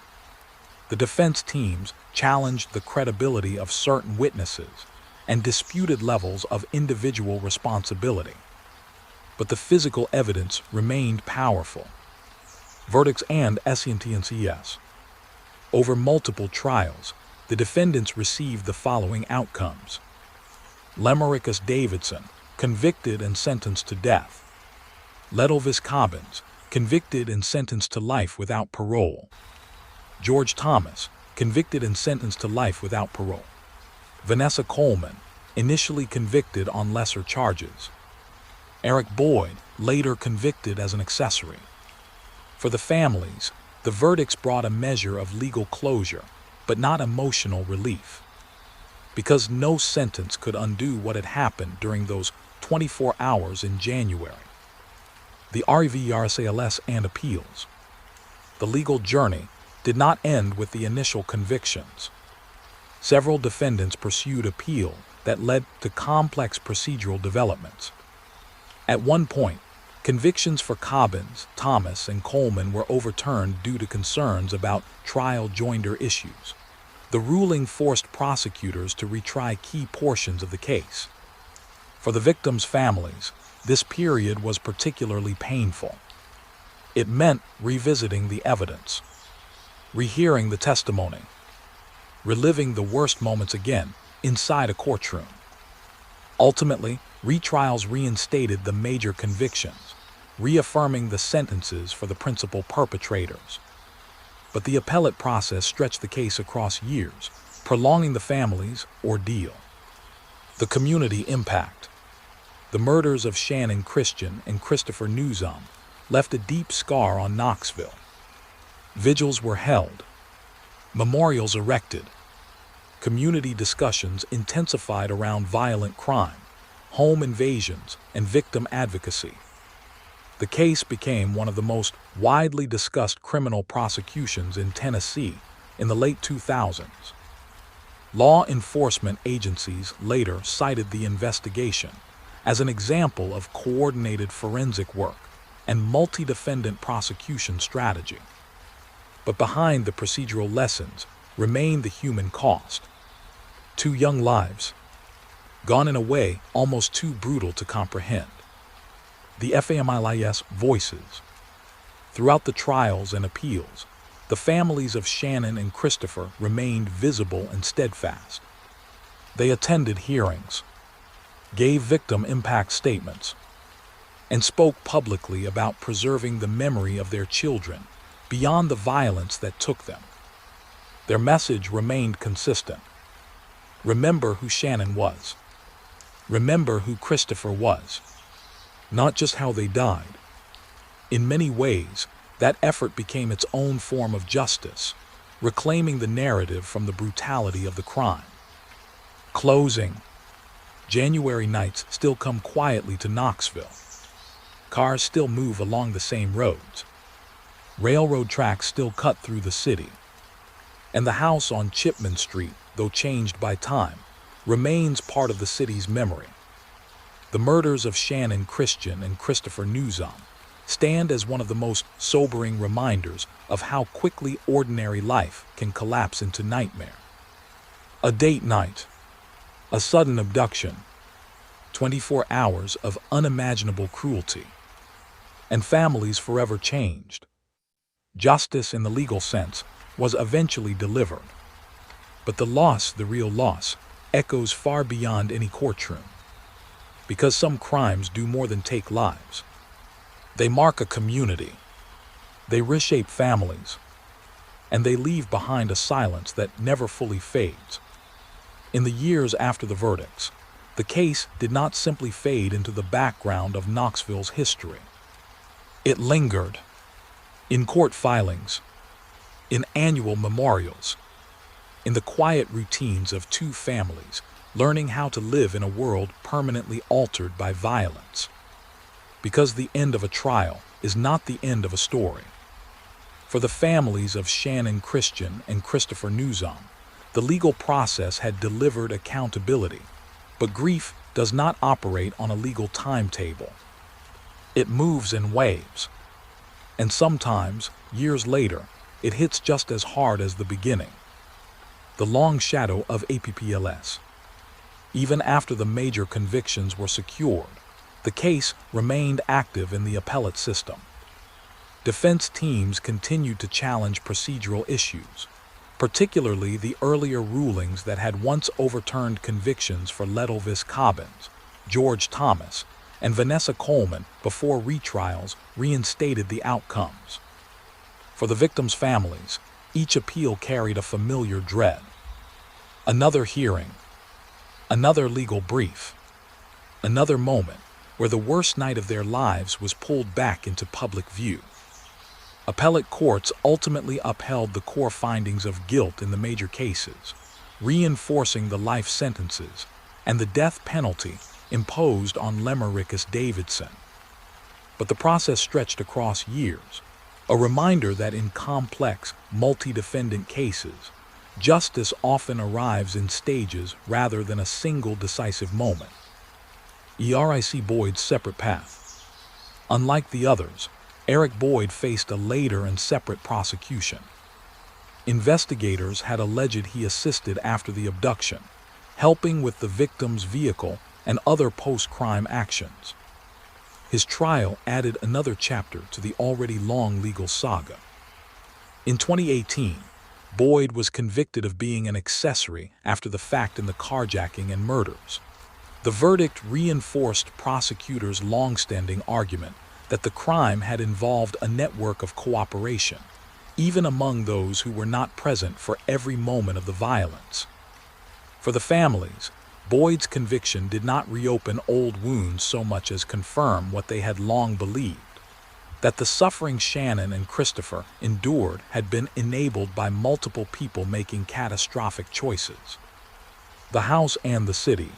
The defense teams challenged the credibility of certain witnesses and disputed levels of individual responsibility. But the physical evidence remained powerful. Verdicts and SENTNCS. Over multiple trials, the defendants received the following outcomes. Lemericus Davidson, convicted and sentenced to death. Ledelvis Cobbins, convicted and sentenced to life without parole. George Thomas, convicted and sentenced to life without parole. Vanessa Coleman, initially convicted on lesser charges. Eric Boyd, later convicted as an accessory. For the families, the verdicts brought a measure of legal closure, but not emotional relief. Because no sentence could undo what had happened during those 24 hours in January. The REVRSALS and appeals. The legal journey did not end with the initial convictions. Several defendants pursued appeal that led to complex procedural developments. At one point, convictions for Cobbins, Thomas, and Coleman were overturned due to concerns about trial joinder issues. The ruling forced prosecutors to retry key portions of the case. For the victims' families, this period was particularly painful. It meant revisiting the evidence, rehearing the testimony, reliving the worst moments again inside a courtroom. Ultimately, retrials reinstated the major convictions, reaffirming the sentences for the principal perpetrators. But the appellate process stretched the case across years, prolonging the family's ordeal. The community impact. The murders of Shannon Christian and Christopher Newsom left a deep scar on Knoxville. Vigils were held, memorials erected, community discussions intensified around violent crime, home invasions, and victim advocacy. The case became one of the most widely discussed criminal prosecutions in Tennessee in the late 2000s. Law enforcement agencies later cited the investigation as an example of coordinated forensic work and multi-defendant prosecution strategy. But behind the procedural lessons remained the human cost. 2 young lives, gone in a way almost too brutal to comprehend. The families' voices. Throughout the trials and appeals, the families of Shannon and Christopher remained visible and steadfast. They attended hearings, gave victim impact statements, and spoke publicly about preserving the memory of their children beyond the violence that took them. Their message remained consistent. Remember who Shannon was. Remember who Christopher was. Not just how they died. In many ways, that effort became its own form of justice, reclaiming the narrative from the brutality of the crime. Closing. January nights still come quietly to Knoxville. Cars still move along the same roads. Railroad tracks still cut through the city. And the house on Chipman Street, though changed by time, remains part of the city's memory. The murders of Shannon Christian and Christopher Nuzum stand as one of the most sobering reminders of how quickly ordinary life can collapse into nightmare. A date night, a sudden abduction, 24 hours of unimaginable cruelty, and families forever changed. Justice in the legal sense was eventually delivered, but the loss, the real loss, echoes far beyond any courtroom. Because some crimes do more than take lives. They mark a community. They reshape families. And they leave behind a silence that never fully fades. In the years after the verdicts, the case did not simply fade into the background of Knoxville's history. It lingered in court filings, in annual memorials, in the quiet routines of 2 families learning how to live in a world permanently altered by violence. Because the end of a trial is not the end of a story. For the families of Shannon Christian and Christopher Nuzum, the legal process had delivered accountability, but grief does not operate on a legal timetable. It moves in waves, and sometimes, years later, it hits just as hard as the beginning. The long shadow of APPLS. Even after the major convictions were secured, the case remained active in the appellate system. Defense teams continued to challenge procedural issues, particularly the earlier rulings that had once overturned convictions for Letelvis Cobbins, George Thomas, and Vanessa Coleman before retrials reinstated the outcomes. For the victims' families, each appeal carried a familiar dread. Another hearing, another legal brief, another moment where the worst night of their lives was pulled back into public view. Appellate courts ultimately upheld the core findings of guilt in the major cases, reinforcing the life sentences and the death penalty imposed on Lemericus Davidson. But the process stretched across years, a reminder that in complex, multi-defendant cases, justice often arrives in stages rather than a single decisive moment. Eric Boyd's separate path. Unlike the others, Eric Boyd faced a later and separate prosecution. Investigators had alleged he assisted after the abduction, helping with the victim's vehicle and other post-crime actions. His trial added another chapter to the already long legal saga. In 2018, Boyd was convicted of being an accessory after the fact in the carjacking and murders. The verdict reinforced prosecutors' long-standing argument that the crime had involved a network of cooperation, even among those who were not present for every moment of the violence. For the families, Boyd's conviction did not reopen old wounds so much as confirm what they had long believed, that the suffering Shannon and Christopher endured had been enabled by multiple people making catastrophic choices. The house and the city.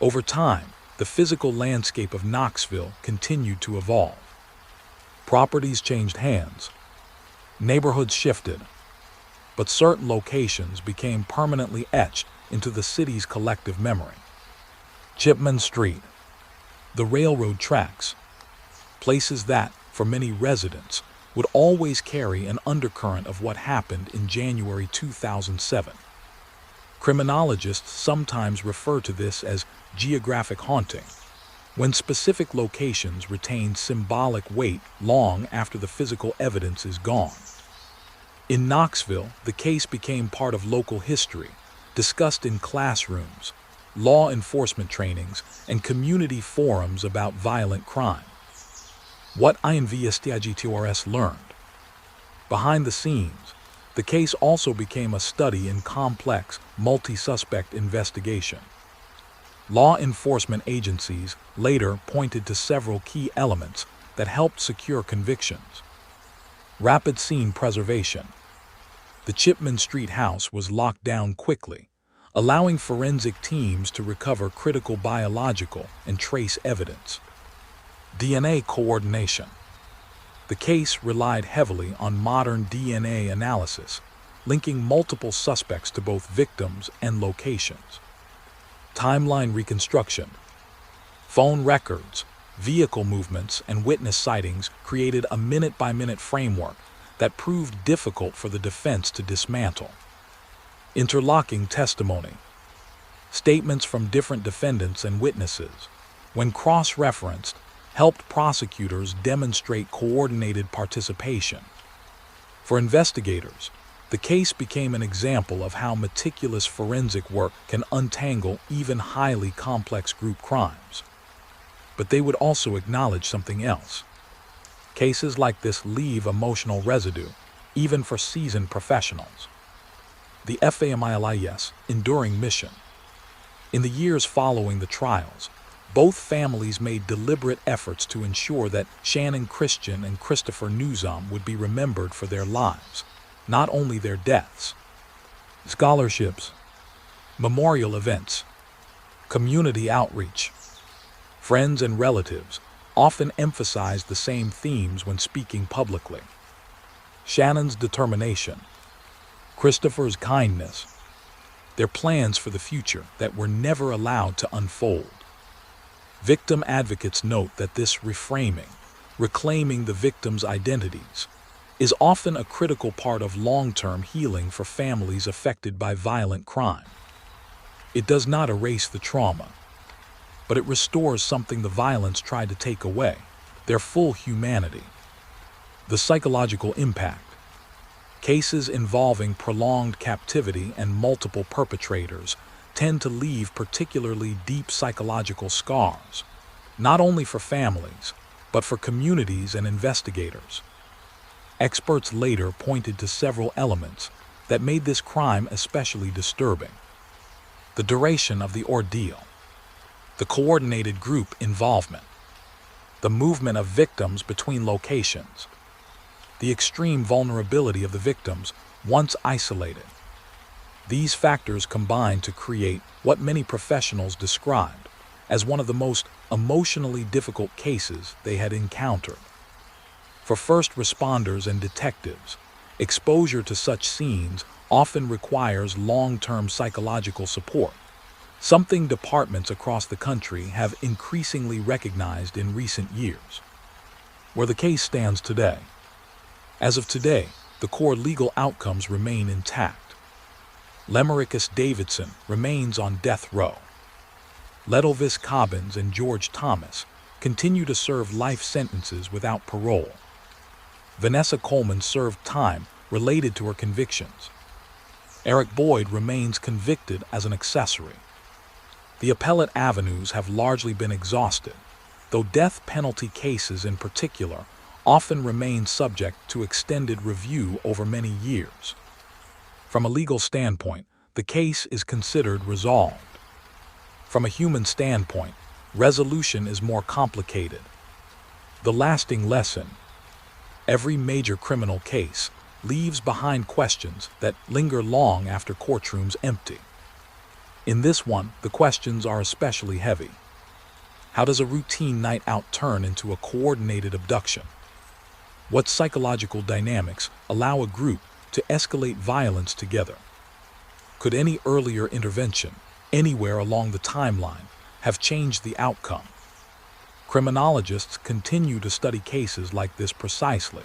Over time, the physical landscape of Knoxville continued to evolve. Properties changed hands, neighborhoods shifted, but certain locations became permanently etched into the city's collective memory. Chipman Street, the railroad tracks, places that, for many residents, would always carry an undercurrent of what happened in January 2007. Criminologists sometimes refer to this as geographic haunting, when specific locations retain symbolic weight long after the physical evidence is gone. In Knoxville, the case became part of local history, discussed in classrooms, law enforcement trainings, and community forums about violent crime. What INVSTIGTORS learned. Behind the scenes, the case also became a study in complex, multi-suspect investigation. Law enforcement agencies later pointed to several key elements that helped secure convictions. Rapid scene preservation. The Chipman Street house was locked down quickly, allowing forensic teams to recover critical biological and trace evidence. DNA coordination. The case relied heavily on modern DNA analysis, linking multiple suspects to both victims and locations. Timeline reconstruction. Phone records, vehicle movements, and witness sightings created a minute-by-minute framework that proved difficult for the defense to dismantle. Interlocking testimony. Statements from different defendants and witnesses, when cross-referenced, helped prosecutors demonstrate coordinated participation. For investigators, the case became an example of how meticulous forensic work can untangle even highly complex group crimes. But they would also acknowledge something else. Cases like this leave emotional residue, even for seasoned professionals. The FAMILIS enduring mission. In the years following the trials, both families made deliberate efforts to ensure that Shannon Christian and Christopher Newsom would be remembered for their lives, not only their deaths. Scholarships, memorial events, community outreach. Friends and relatives often emphasize the same themes when speaking publicly. Shannon's determination, Christopher's kindness, their plans for the future that were never allowed to unfold. Victim advocates note that this reframing, reclaiming the victims' identities, is often a critical part of long-term healing for families affected by violent crime. It does not erase the trauma, but it restores something the violence tried to take away, their full humanity. The psychological impact. Cases involving prolonged captivity and multiple perpetrators tend to leave particularly deep psychological scars, not only for families, but for communities and investigators. Experts later pointed to several elements that made this crime especially disturbing. The duration of the ordeal, the coordinated group involvement, the movement of victims between locations, the extreme vulnerability of the victims once isolated. These factors combined to create what many professionals described as one of the most emotionally difficult cases they had encountered. For first responders and detectives, exposure to such scenes often requires long-term psychological support, something departments across the country have increasingly recognized in recent years. Where the case stands today. As of today, the core legal outcomes remain intact. Lemericus Davidson remains on death row. Ledelvis Cobbins and George Thomas continue to serve life sentences without parole. Vanessa Coleman served time related to her convictions. Eric Boyd remains convicted as an accessory. The appellate avenues have largely been exhausted, though death penalty cases in particular often remain subject to extended review over many years. From a legal standpoint, the case is considered resolved. From a human standpoint, resolution is more complicated. The lasting lesson: every major criminal case leaves behind questions that linger long after courtrooms empty. In this one, the questions are especially heavy. How does a routine night out turn into a coordinated abduction? What psychological dynamics allow a group to escalate violence together? Could any earlier intervention, anywhere along the timeline, have changed the outcome? Criminologists continue to study cases like this precisely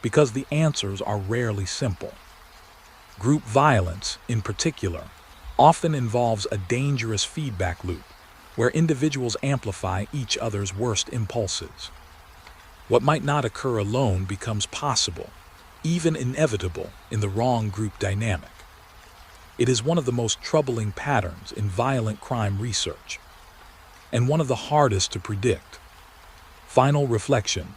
because the answers are rarely simple. Group violence, in particular, often involves a dangerous feedback loop where individuals amplify each other's worst impulses. What might not occur alone becomes possible, even inevitable, in the wrong group dynamic. It is one of the most troubling patterns in violent crime research, and one of the hardest to predict. Final reflection.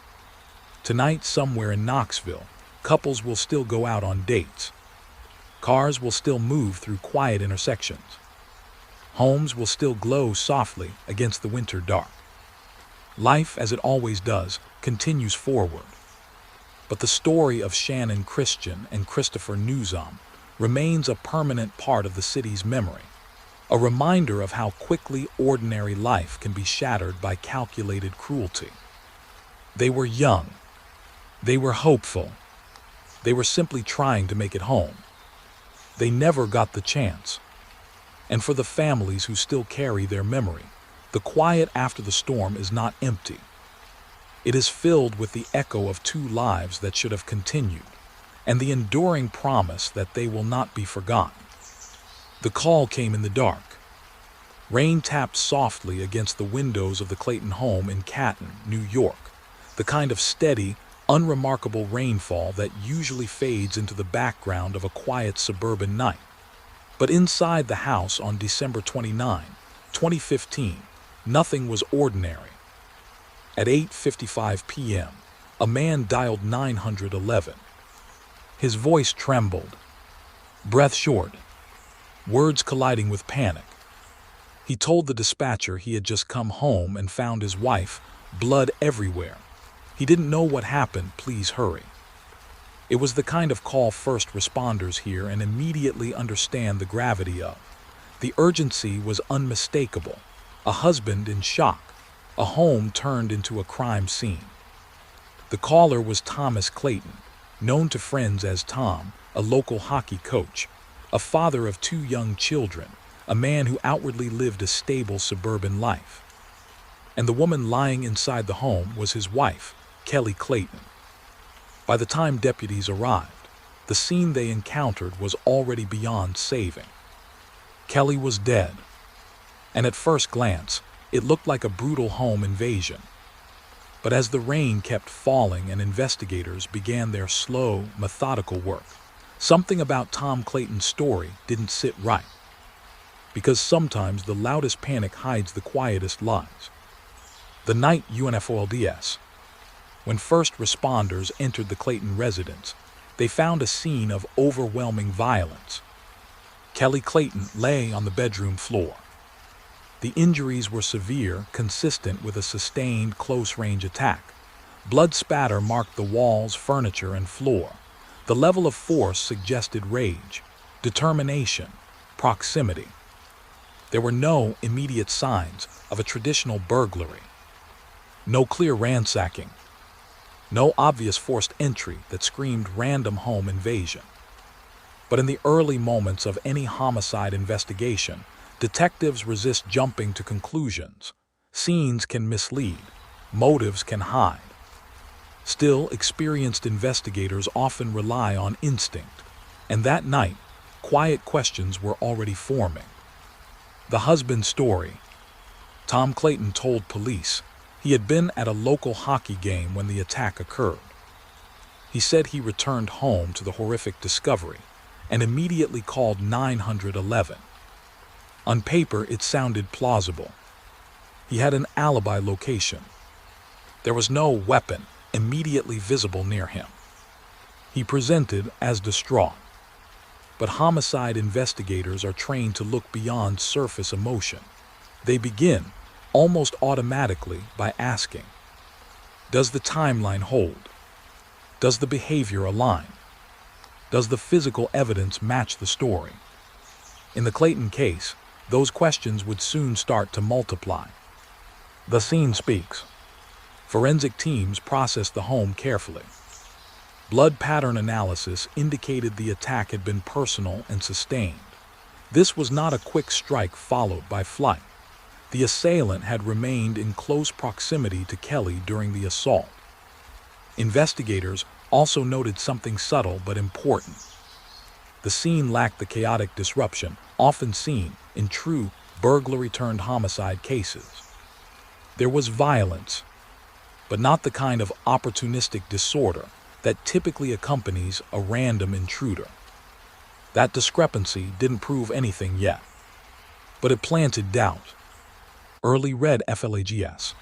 Tonight, somewhere in Knoxville, couples will still go out on dates. Cars will still move through quiet intersections. Homes will still glow softly against the winter dark. Life, as it always does, continues forward. But the story of Shannon Christian and Christopher Newsom remains a permanent part of the city's memory, a reminder of how quickly ordinary life can be shattered by calculated cruelty. They were young. They were hopeful. They were simply trying to make it home. They never got the chance. And for the families who still carry their memory, the quiet after the storm is not empty. It is filled with the echo of two lives that should have continued, and the enduring promise that they will not be forgotten. The call came in the dark. Rain tapped softly against the windows of the Clayton home in Canton, New York, the kind of steady, unremarkable rainfall that usually fades into the background of a quiet suburban night. But inside the house on December 29, 2015, nothing was ordinary. At 8:55 p.m., a man dialed 911. His voice trembled, breath short, words colliding with panic. He told the dispatcher he had just come home and found his wife, blood everywhere. He didn't know what happened, please hurry. It was the kind of call first responders hear and immediately understand the gravity of. The urgency was unmistakable. A husband in shock, a home turned into a crime scene. The caller was Thomas Clayton, known to friends as Tom, a local hockey coach, a father of two young children, a man who outwardly lived a stable suburban life. And the woman lying inside the home was his wife, Kelly Clayton. By the time deputies arrived, the scene they encountered was already beyond saving. Kelly was dead, and at first glance, it looked like a brutal home invasion. But as the rain kept falling and investigators began their slow, methodical work, something about Tom Clayton's story didn't sit right. Because sometimes the loudest panic hides the quietest lies. The night UNFOLDS. When first responders entered the Clayton residence, they found a scene of overwhelming violence. Kelly Clayton lay on the bedroom floor. The injuries were severe, consistent with a sustained close-range attack. Blood spatter marked the walls, furniture, and floor. The level of force suggested rage, determination, proximity. There were no immediate signs of a traditional burglary. No clear ransacking. No obvious forced entry that screamed random home invasion. But in the early moments of any homicide investigation, detectives resist jumping to conclusions. Scenes can mislead. Motives can hide. Still, experienced investigators often rely on instinct. And that night, quiet questions were already forming. The husband's story. Tom Clayton told police he had been at a local hockey game when the attack occurred. He said he returned home to the horrific discovery and immediately called 911. On paper, it sounded plausible. He had an alibi location. There was no weapon immediately visible near him. He presented as distraught. But homicide investigators are trained to look beyond surface emotion. They begin, almost automatically, by asking, does the timeline hold? Does the behavior align? Does the physical evidence match the story? In the Clayton case, those questions would soon start to multiply. The scene speaks. Forensic teams processed the home carefully. Blood pattern analysis indicated the attack had been personal and sustained. This was not a quick strike followed by flight. The assailant had remained in close proximity to Kelly during the assault. Investigators also noted something subtle but important. The scene lacked the chaotic disruption often seen in true burglary-turned-homicide cases. There was violence, but not the kind of opportunistic disorder that typically accompanies a random intruder. That discrepancy didn't prove anything yet, but it planted doubt. Early red flags.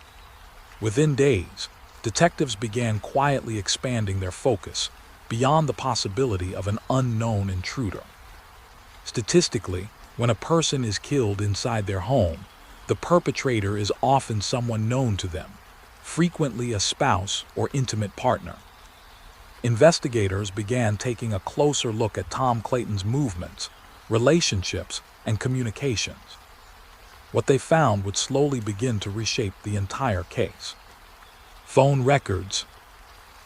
Within days, detectives began quietly expanding their focus beyond the possibility of an unknown intruder. Statistically, when a person is killed inside their home, the perpetrator is often someone known to them, frequently a spouse or intimate partner. Investigators began taking a closer look at Tom Clayton's movements, relationships, and communications. What they found would slowly begin to reshape the entire case. Phone records,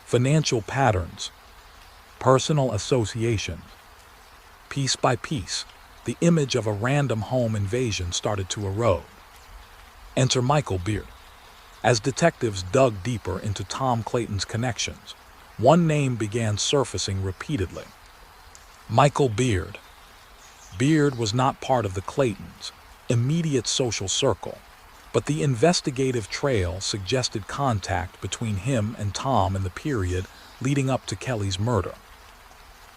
financial patterns, personal associations. Piece by piece, the image of a random home invasion started to erode. Enter Michael Beard. As detectives dug deeper into Tom Clayton's connections, one name began surfacing repeatedly. Michael Beard. Beard was not part of the Claytons' immediate social circle, but the investigative trail suggested contact between him and Tom in the period leading up to Kelly's murder.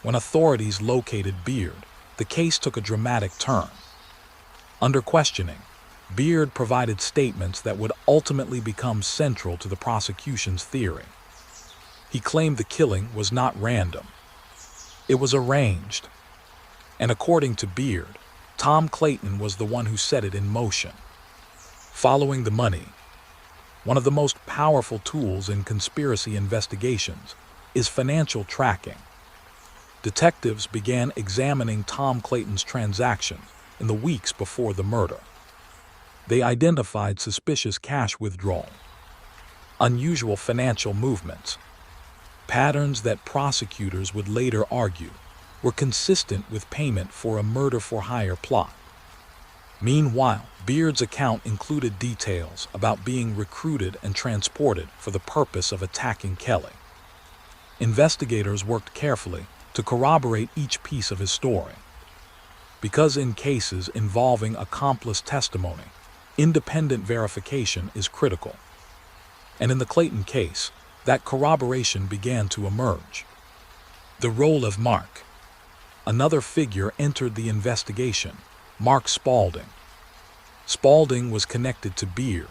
When authorities located Beard, the case took a dramatic turn. Under questioning, Beard provided statements that would ultimately become central to the prosecution's theory. He claimed the killing was not random. It was arranged. And according to Beard, Tom Clayton was the one who set it in motion. Following the money. One of the most powerful tools in conspiracy investigations is financial tracking. Detectives began examining Tom Clayton's transactions in the weeks before the murder. They identified suspicious cash withdrawal, unusual financial movements, patterns that prosecutors would later argue were consistent with payment for a murder-for-hire plot. Meanwhile, Beard's account included details about being recruited and transported for the purpose of attacking Kelly. Investigators worked carefully to corroborate each piece of his story. Because in cases involving accomplice testimony, independent verification is critical. And in the Clayton case, that corroboration began to emerge. The role of Mark. Another figure entered the investigation, Mark Spaulding. Spaulding was connected to Beard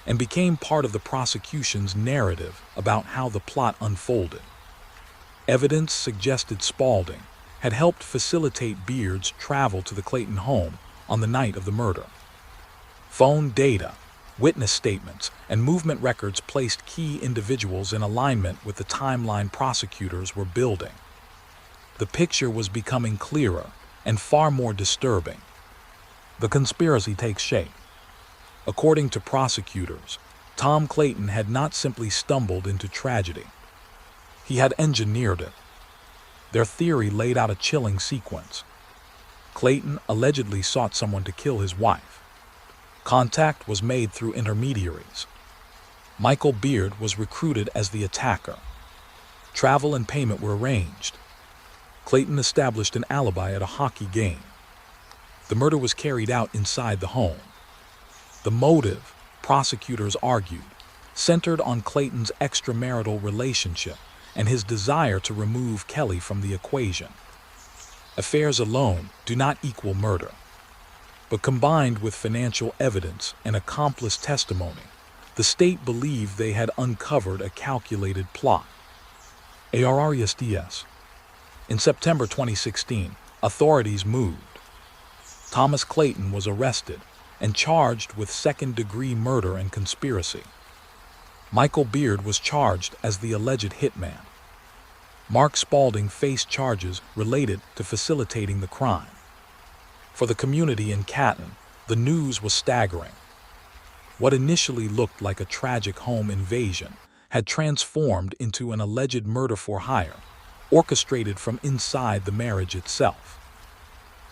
and became part of the prosecution's narrative about how the plot unfolded. Evidence suggested Spaulding had helped facilitate Beard's travel to the Clayton home on the night of the murder. Phone data, witness statements, and movement records placed key individuals in alignment with the timeline prosecutors were building. The picture was becoming clearer and far more disturbing. The conspiracy takes shape. According to prosecutors, Tom Clayton had not simply stumbled into tragedy. He had engineered it. Their theory laid out a chilling sequence. Clayton allegedly sought someone to kill his wife. Contact was made through intermediaries. Michael Beard was recruited as the attacker. Travel and payment were arranged. Clayton established an alibi at a hockey game. The murder was carried out inside the home. The motive, prosecutors argued, centered on Clayton's extramarital relationship and his desire to remove Kelly from the equation. Affairs alone do not equal murder, but combined with financial evidence and accomplice testimony, the state believed they had uncovered a calculated plot. ARRESTS. In September 2016, authorities moved. Thomas Clayton was arrested and charged with second-degree murder and conspiracy. Michael Beard was charged as the alleged hitman. Mark Spaulding faced charges related to facilitating the crime. For the community in Canton, the news was staggering. What initially looked like a tragic home invasion had transformed into an alleged murder for hire, orchestrated from inside the marriage itself.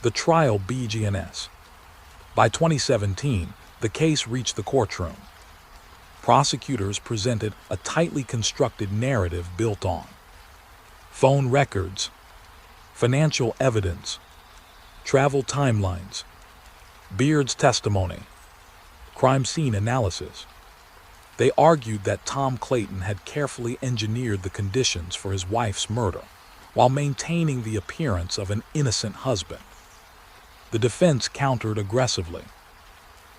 The trial begins. By 2017, the case reached the courtroom. Prosecutors presented a tightly constructed narrative built on phone records, financial evidence, travel timelines, Beard's testimony, crime scene analysis. They argued that Tom Clayton had carefully engineered the conditions for his wife's murder while maintaining the appearance of an innocent husband. The defense countered aggressively.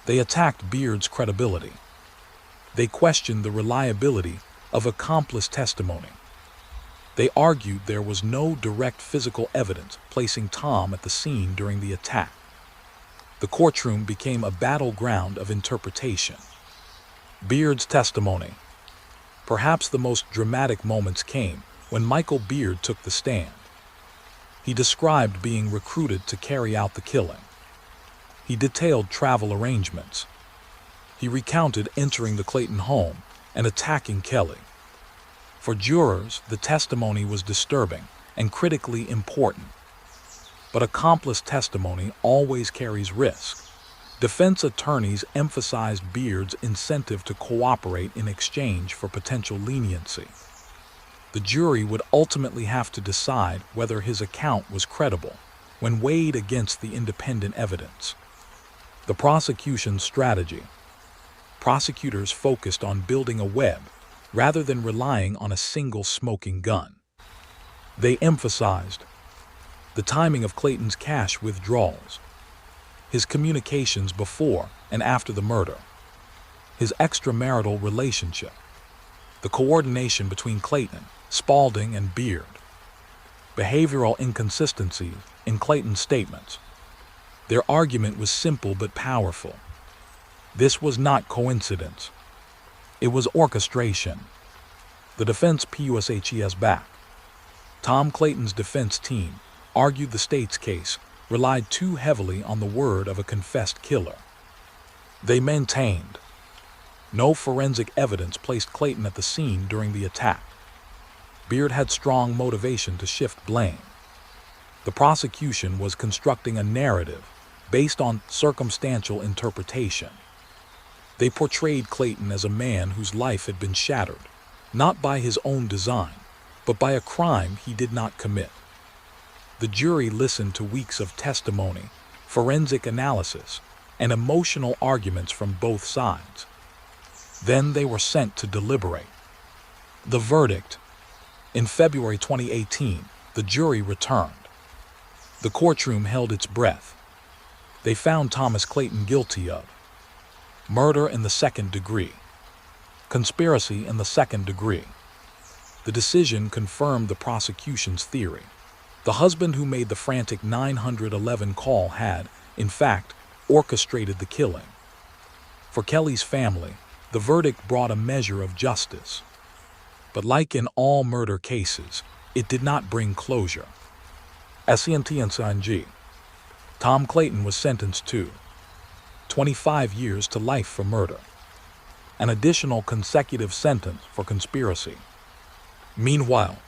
They attacked Beard's credibility. They questioned the reliability of accomplice testimony. They argued there was no direct physical evidence placing Tom at the scene during the attack. The courtroom became a battleground of interpretation. Beard's testimony. Perhaps the most dramatic moments came when Michael Beard took the stand. He described being recruited to carry out the killing. He detailed travel arrangements. He recounted entering the Clayton home and attacking Kelly. For jurors, the testimony was disturbing and critically important. But accomplice testimony always carries risk. Defense attorneys emphasized Beard's incentive to cooperate in exchange for potential leniency. The jury would ultimately have to decide whether his account was credible when weighed against the independent evidence. The prosecution's strategy. Prosecutors focused on building a web rather than relying on a single smoking gun. They emphasized the timing of Clayton's cash withdrawals, his communications before and after the murder, his extramarital relationship, the coordination between Clayton, Spaulding, and Beard, behavioral inconsistencies in Clayton's statements. Their argument was simple but powerful. This was not coincidence. It was orchestration. The defense pushes back. Tom Clayton's defense team argued the state's case relied too heavily on the word of a confessed killer. They maintained no forensic evidence placed Clayton at the scene during the attack. Beard had strong motivation to shift blame. The prosecution was constructing a narrative based on circumstantial interpretation. They portrayed Clayton as a man whose life had been shattered, not by his own design, but by a crime he did not commit. The jury listened to weeks of testimony, forensic analysis, and emotional arguments from both sides. Then they were sent to deliberate. The verdict. In February 2018, the jury returned. The courtroom held its breath. They found Thomas Clayton guilty of murder in the second degree, conspiracy in the second degree. The decision confirmed the prosecution's theory. The husband who made the frantic 911 call had, in fact, orchestrated the killing. For Kelly's family, the verdict brought a measure of justice. But like in all murder cases, it did not bring closure. SCNTNSNG. Tom Clayton was sentenced to 25 years to life for murder, an additional consecutive sentence for conspiracy. Meanwhile,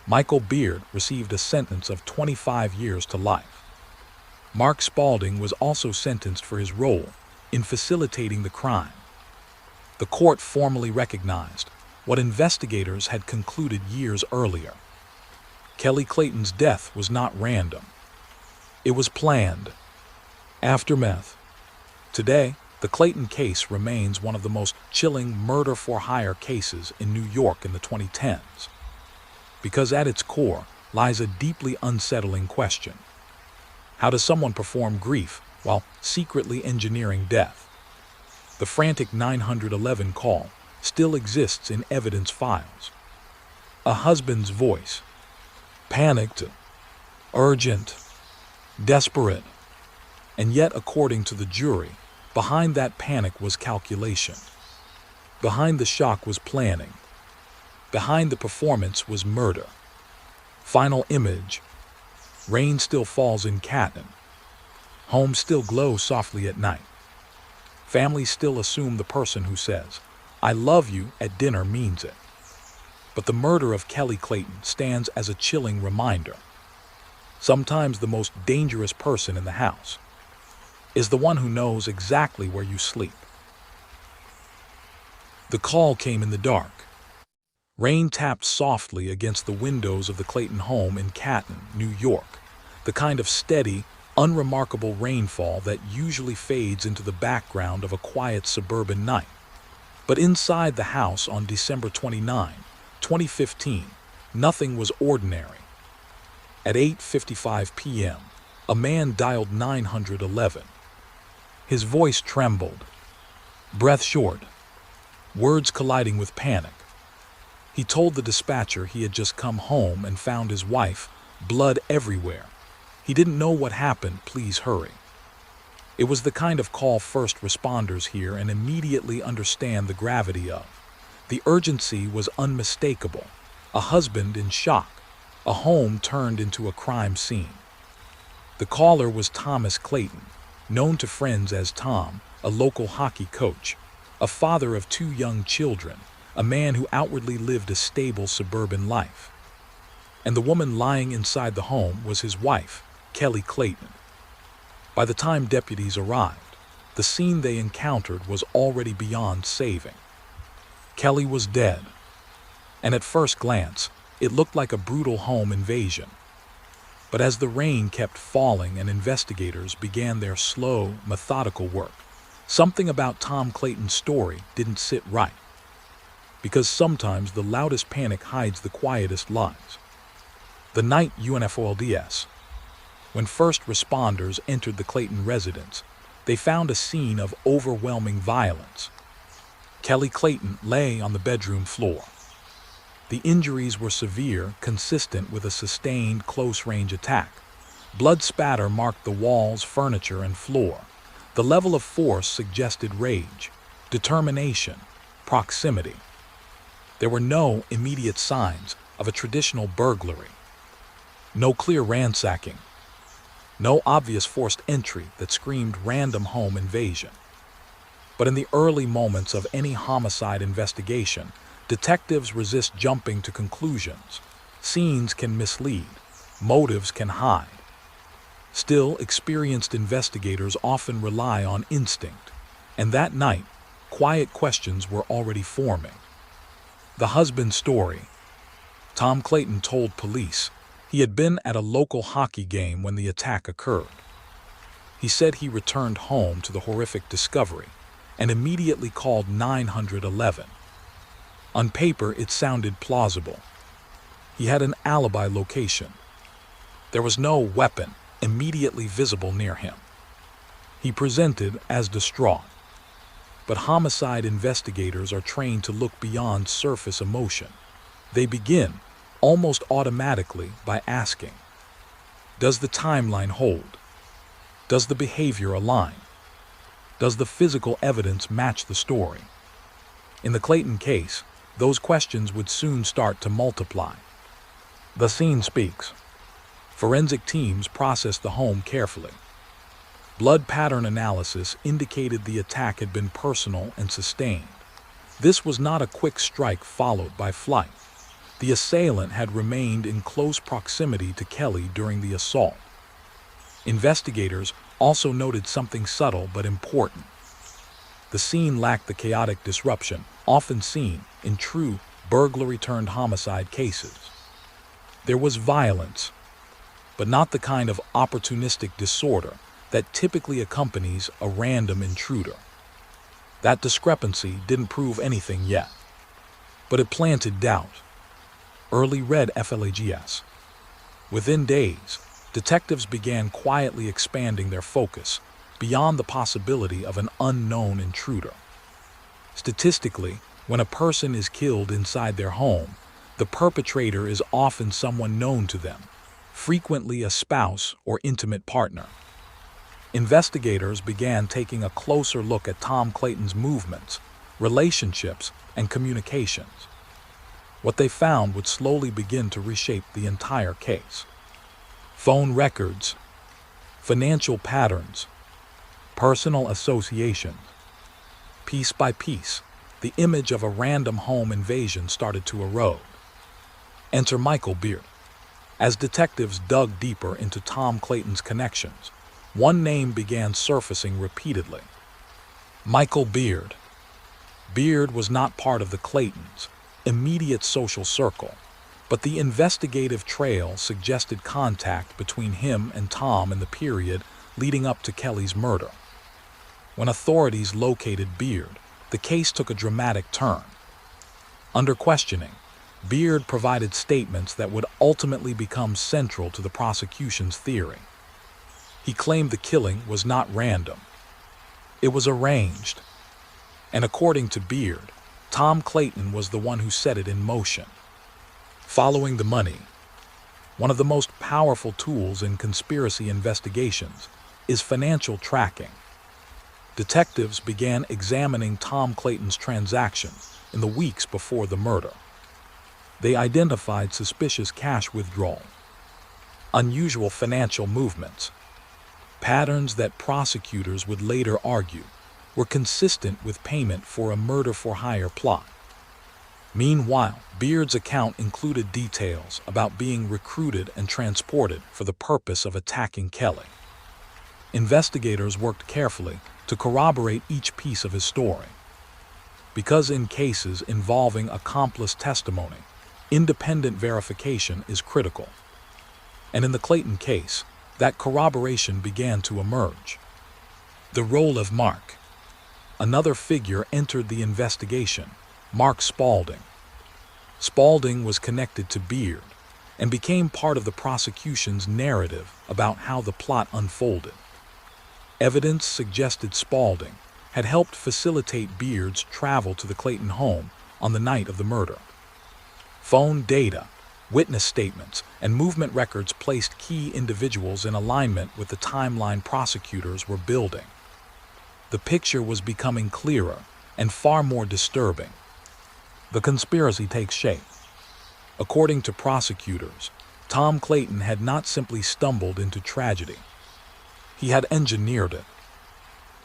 Michael Beard received a sentence of 25 years to life. Mark Spaulding was also sentenced for his role in facilitating the crime. The court formally recognized what investigators had concluded years earlier. Kelly Clayton's death was not random. It was planned. Aftermath. Today, the Clayton case remains one of the most chilling murder-for-hire cases in New York in the 2010s. Because at its core lies a deeply unsettling question. How does someone perform grief while secretly engineering death? The frantic 911 call still exists in evidence files. A husband's voice. Panicked, urgent, desperate. And yet, according to the jury, behind that panic was calculation. Behind the shock was planning. Behind the performance was murder. Final image. Rain still falls in Canton. Home still glows softly at night. Families still assume the person who says, "I love you" at dinner means it. But the murder of Kelly Clayton stands as a chilling reminder. Sometimes the most dangerous person in the house is the one who knows exactly where you sleep. The call came in the dark. Rain tapped softly against the windows of the Clayton home in Canton, New York, the kind of steady, unremarkable rainfall that usually fades into the background of a quiet suburban night. But inside the house on December 29, 2015, nothing was ordinary. At 8:55 p.m., a man dialed 911. His voice trembled, breath short, words colliding with panic. He told the dispatcher he had just come home and found his wife, blood everywhere. He didn't know what happened, please hurry. It was the kind of call first responders hear and immediately understand the gravity of. The urgency was unmistakable. A husband in shock. A home turned into a crime scene. The caller was Thomas Clayton, known to friends as Tom, a local hockey coach, a father of 2 young children, a man who outwardly lived a stable suburban life. And the woman lying inside the home was his wife, Kelly Clayton. By the time deputies arrived, the scene they encountered was already beyond saving. Kelly was dead, and at first glance, it looked like a brutal home invasion. But as the rain kept falling and investigators began their slow, methodical work, something about Tom Clayton's story didn't sit right. Because sometimes the loudest panic hides the quietest lies. The night UNFOLDS. When first responders entered the Clayton residence, they found a scene of overwhelming violence. Kelly Clayton lay on the bedroom floor. The injuries were severe, consistent with a sustained close-range attack. Blood spatter marked the walls, furniture, and floor. The level of force suggested rage, determination, proximity. There were no immediate signs of a traditional burglary. No clear ransacking. No obvious forced entry that screamed random home invasion. But in the early moments of any homicide investigation, detectives resist jumping to conclusions. Scenes can mislead. Motives can hide. Still, experienced investigators often rely on instinct. And that night, quiet questions were already forming. The husband's story. Tom Clayton told police he had been at a local hockey game when the attack occurred. He said he returned home to the horrific discovery and immediately called 911. On paper, it sounded plausible. He had an alibi location. There was no weapon immediately visible near him. He presented as distraught. But homicide investigators are trained to look beyond surface emotion. They begin, almost automatically, by asking, does the timeline hold? Does the behavior align? Does the physical evidence match the story? In the Clayton case, those questions would soon start to multiply. The scene speaks. Forensic teams processed the home carefully. Blood pattern analysis indicated the attack had been personal and sustained. This was not a quick strike followed by flight. The assailant had remained in close proximity to Kelly during the assault. Investigators also noted something subtle but important. The scene lacked the chaotic disruption often seen in true burglary-turned-homicide cases. There was violence, but not the kind of opportunistic disorder that typically accompanies a random intruder. That discrepancy didn't prove anything yet, but it planted doubt. Early red flags. Within days, detectives began quietly expanding their focus beyond the possibility of an unknown intruder. Statistically, when a person is killed inside their home, the perpetrator is often someone known to them, frequently a spouse or intimate partner. Investigators began taking a closer look at Tom Clayton's movements, relationships, and communications. What they found would slowly begin to reshape the entire case. Phone records, financial patterns, personal associations. Piece by piece, the image of a random home invasion started to erode. Enter Michael Beard. As detectives dug deeper into Tom Clayton's connections, one name began surfacing repeatedly: Michael Beard. Beard was not part of the Claytons' immediate social circle, but the investigative trail suggested contact between him and Tom in the period leading up to Kelly's murder. When authorities located Beard, the case took a dramatic turn. Under questioning, Beard provided statements that would ultimately become central to the prosecution's theory. He claimed the killing was not random. It was arranged. And according to Beard, Tom Clayton was the one who set it in motion. Following the money. One of the most powerful tools in conspiracy investigations is financial tracking. Detectives began examining Tom Clayton's transactions in the weeks before the murder. They identified suspicious cash withdrawal, unusual financial movements, patterns that prosecutors would later argue were consistent with payment for a murder-for-hire plot. Meanwhile, Beard's account included details about being recruited and transported for the purpose of attacking Kelly. Investigators worked carefully to corroborate each piece of his story. Because in cases involving accomplice testimony, independent verification is critical. And in the Clayton case, that corroboration began to emerge. The role of Mark. Another figure entered the investigation: Mark Spaulding. Spaulding was connected to Beard and became part of the prosecution's narrative about how the plot unfolded. Evidence suggested Spaulding had helped facilitate Beard's travel to the Clayton home on the night of the murder. Phone data, witness statements, and movement records placed key individuals in alignment with the timeline prosecutors were building. The picture was becoming clearer and far more disturbing. The conspiracy takes shape. According to prosecutors, Tom Clayton had not simply stumbled into tragedy. He had engineered it.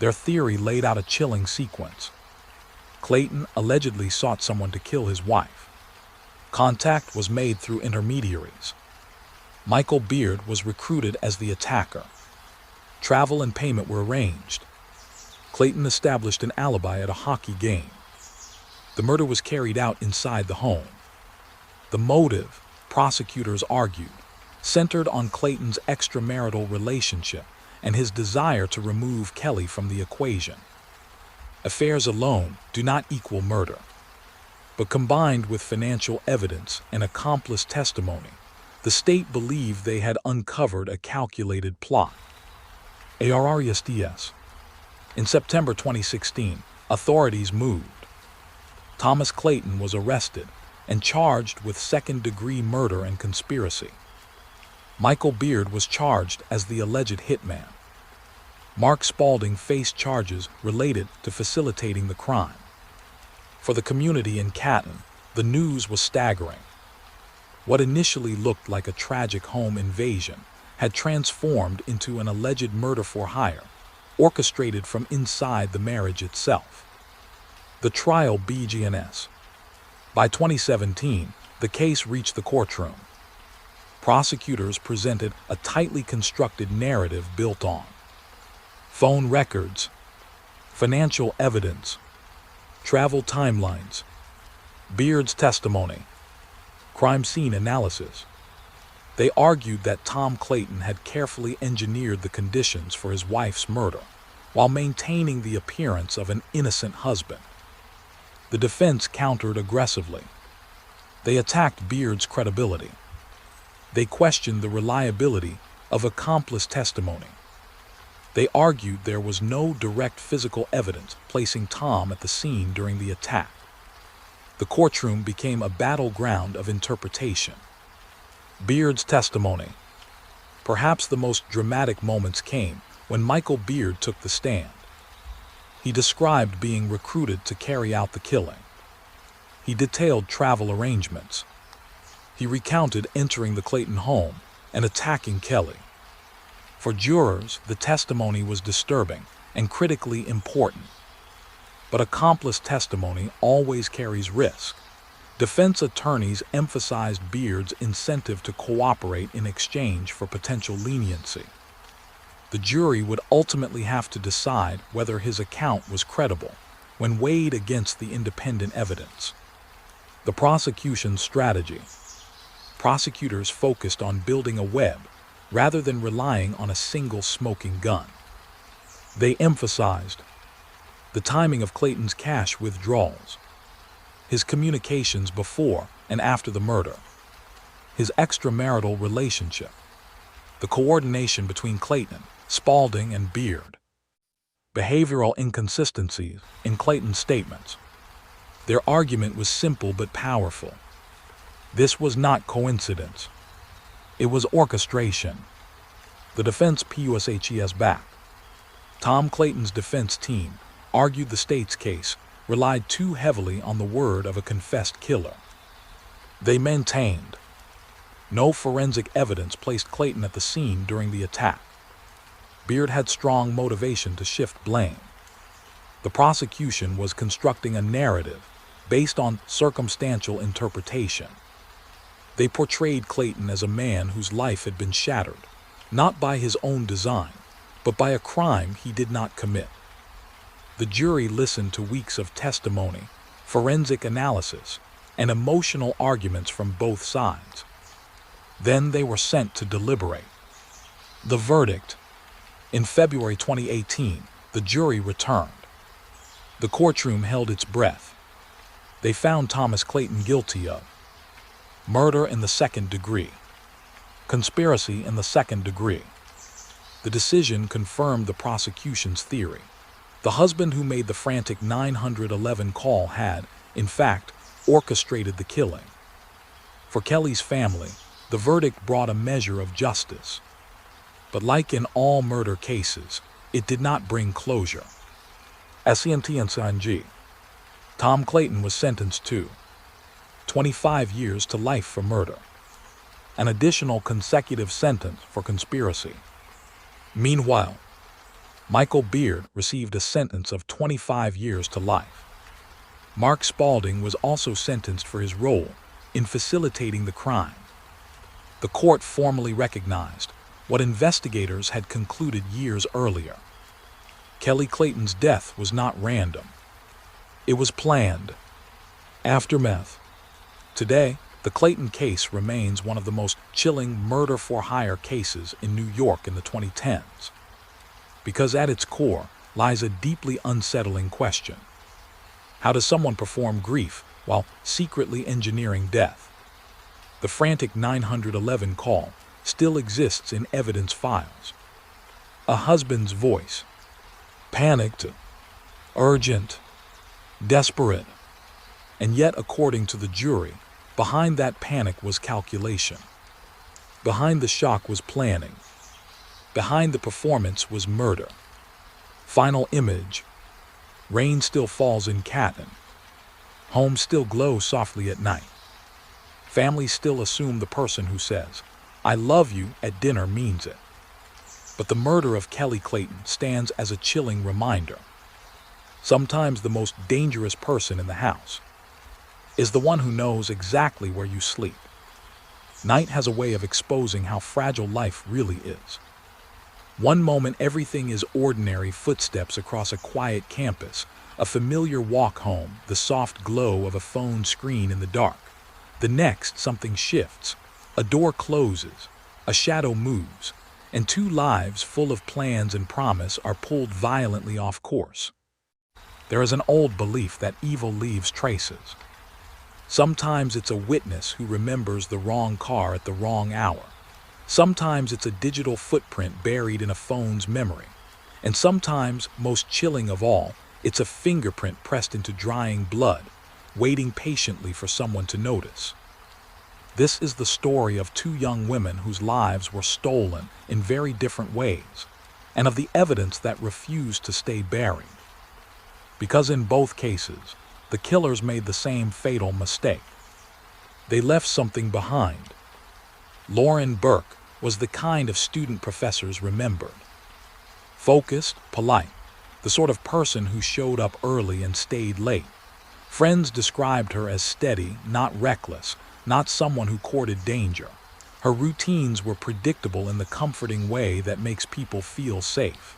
Their theory laid out a chilling sequence. Clayton allegedly sought someone to kill his wife. Contact was made through intermediaries. Michael Beard was recruited as the attacker. Travel and payment were arranged. Clayton established an alibi at a hockey game. The murder was carried out inside the home. The motive, prosecutors argued, centered on Clayton's extramarital relationship and his desire to remove Kelly from the equation. Affairs alone do not equal murder, but combined with financial evidence and accomplice testimony, the state believed they had uncovered a calculated plot. ARRESTS. In September 2016, authorities moved. Thomas Clayton was arrested and charged with second-degree murder and conspiracy. Michael Beard was charged as the alleged hitman. Mark Spaulding faced charges related to facilitating the crime. For the community in Canton, the news was staggering. What initially looked like a tragic home invasion had transformed into an alleged murder-for-hire, orchestrated from inside the marriage itself. The trial begins. By 2017, the case reached the courtroom. Prosecutors presented a tightly constructed narrative built on phone records, financial evidence, travel timelines, Beard's testimony, crime scene analysis. They argued that Tom Clayton had carefully engineered the conditions for his wife's murder while maintaining the appearance of an innocent husband. The defense countered aggressively. They attacked Beard's credibility. They questioned the reliability of accomplice testimony. They argued there was no direct physical evidence placing Tom at the scene during the attack. The courtroom became a battleground of interpretation. Beard's testimony. Perhaps the most dramatic moments came when Michael Beard took the stand. He described being recruited to carry out the killing. He detailed travel arrangements. He recounted entering the Clayton home and attacking Kelly. For jurors, the testimony was disturbing and critically important. but accomplice testimony always carries risk. Defense attorneys emphasized Beard's incentive to cooperate in exchange for potential leniency. The jury would ultimately have to decide whether his account was credible when weighed against the independent evidence. The prosecution's strategy. Prosecutors focused on building a web rather than relying on a single smoking gun. They emphasized the timing of Clayton's cash withdrawals, his communications before and after the murder, his extramarital relationship, the coordination between Clayton, Spaulding, and Beard, behavioral inconsistencies in Clayton's statements. Their argument was simple but powerful. This was not coincidence. It was orchestration. The defense pushes back. Tom Clayton's defense team argued the state's case relied too heavily on the word of a confessed killer. They maintained no forensic evidence placed Clayton at the scene during the attack. Beard had strong motivation to shift blame. The prosecution was constructing a narrative based on circumstantial interpretation. They portrayed Clayton as a man whose life had been shattered, not by his own design, but by a crime he did not commit. The jury listened to weeks of testimony, forensic analysis, and emotional arguments from both sides. Then they were sent to deliberate. The verdict. In February 2018, the jury returned. The courtroom held its breath. They found Thomas Clayton guilty of murder in the second degree, conspiracy in the second degree. The decision confirmed the prosecution's theory. The husband who made the frantic 911 call had, in fact, orchestrated the killing. For Kelly's family, the verdict brought a measure of justice. But like in all murder cases, it did not bring closure. SCNTNSNG. Tom Clayton was sentenced to 25 years to life for murder, an additional consecutive sentence for conspiracy. Meanwhile, Michael Beard received a sentence of 25 years to life. Mark Spaulding was also sentenced for his role in facilitating the crime. The court formally recognized what investigators had concluded years earlier. Kelly Clayton's death was not random. It was planned. Aftermath. Today, the Clayton case remains one of the most chilling murder-for-hire cases in New York in the 2010s. Because at its core lies a deeply unsettling question. How does someone perform grief while secretly engineering death? The frantic 911 call still exists in evidence files. A husband's voice. Panicked, urgent, desperate. And yet, according to the jury, behind that panic was calculation. Behind the shock was planning. Behind the performance was murder. Final image. Rain still falls in Canton. Homes still glow softly at night. Families still assume the person who says, "I love you" at dinner means it. But the murder of Kelly Clayton stands as a chilling reminder. Sometimes the most dangerous person in the house is the one who knows exactly where you sleep. Night has a way of exposing how fragile life really is. One moment everything is ordinary footsteps across a quiet campus, a familiar walk home, the soft glow of a phone screen in the dark. The next, something shifts. A door closes, a shadow moves, and two lives full of plans and promise are pulled violently off course. There is an old belief that evil leaves traces. Sometimes it's a witness who remembers the wrong car at the wrong hour. Sometimes it's a digital footprint buried in a phone's memory. And sometimes, most chilling of all, it's a fingerprint pressed into drying blood, waiting patiently for someone to notice. This is the story of two young women whose lives were stolen in very different ways, and of the evidence that refused to stay buried. Because in both cases, the killers made the same fatal mistake. They left something behind. Lauren Burke was the kind of student professors remembered. Focused, polite, the sort of person who showed up early and stayed late. Friends described her as steady, not reckless, not someone who courted danger. Her routines were predictable in the comforting way that makes people feel safe.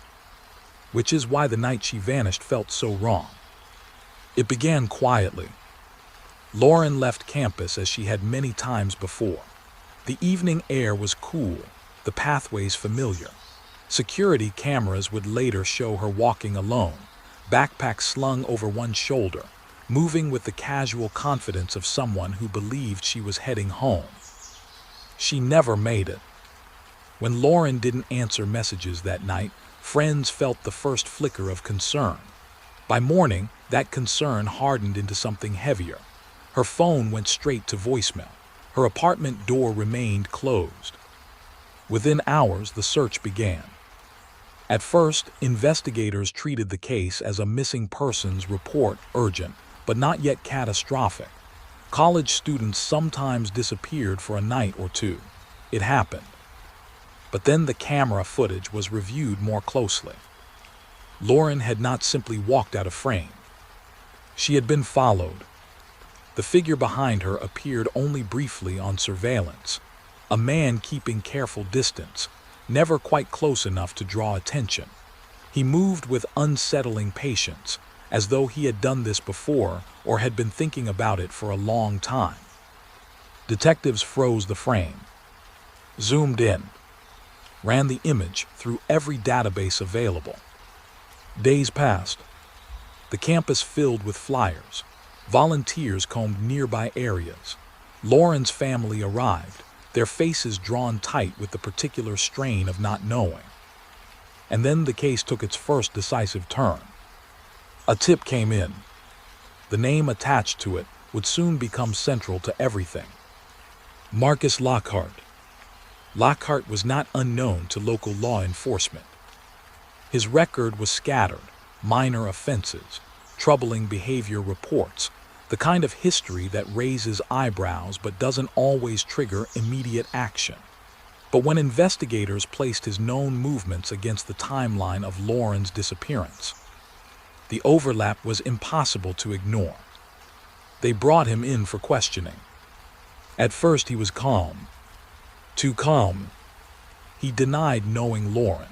Which is why the night she vanished felt so wrong. It began quietly. Lauren left campus as she had many times before. The evening air was cool, the pathways familiar. Security cameras would later show her walking alone, backpack slung over one shoulder, moving with the casual confidence of someone who believed she was heading home. She never made it. When Lauren didn't answer messages that night, friends felt the first flicker of concern. By morning, that concern hardened into something heavier. Her phone went straight to voicemail. Her apartment door remained closed. Within hours, the search began. At first, investigators treated the case as a missing persons report, urgent, but not yet catastrophic. College students sometimes disappeared for a night or two. It happened. But then the camera footage was reviewed more closely. Lauren had not simply walked out of frame. She had been followed. The figure behind her appeared only briefly on surveillance. A man keeping careful distance, never quite close enough to draw attention. He moved with unsettling patience, as though he had done this before or had been thinking about it for a long time. Detectives froze the frame, zoomed in, ran the image through every database available. Days passed. The campus filled with flyers. Volunteers combed nearby areas. Lauren's family arrived, their faces drawn tight with the particular strain of not knowing. And then the case took its first decisive turn. A tip came in. The name attached to it would soon become central to everything. Marcus Lockhart. Lockhart was not unknown to local law enforcement. His record was scattered, minor offenses, troubling behavior reports, the kind of history that raises eyebrows but doesn't always trigger immediate action. But when investigators placed his known movements against the timeline of Lauren's disappearance, the overlap was impossible to ignore. They brought him in for questioning. At first he was calm. Too calm. He denied knowing Lauren,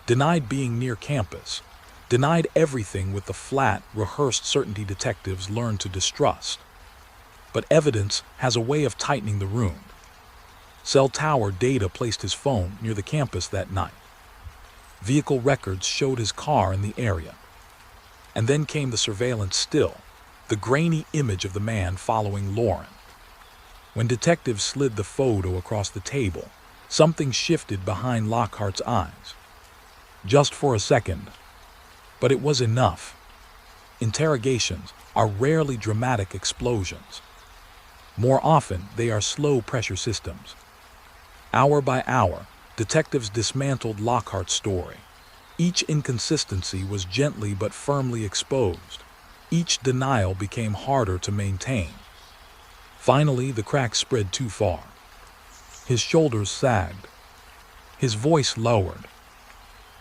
denied being near campus, denied everything with the flat, rehearsed certainty detectives learned to distrust. But evidence has a way of tightening the wound. Cell tower data placed his phone near the campus that night. Vehicle records showed his car in the area. And then came the surveillance still, the grainy image of the man following Lauren. When detectives slid the photo across the table, something shifted behind Lockhart's eyes. Just for a second. But it was enough. Interrogations are rarely dramatic explosions. More often, they are slow pressure systems. Hour by hour, detectives dismantled Lockhart's story. Each inconsistency was gently but firmly exposed. Each denial became harder to maintain. Finally, the cracks spread too far. His shoulders sagged. His voice lowered.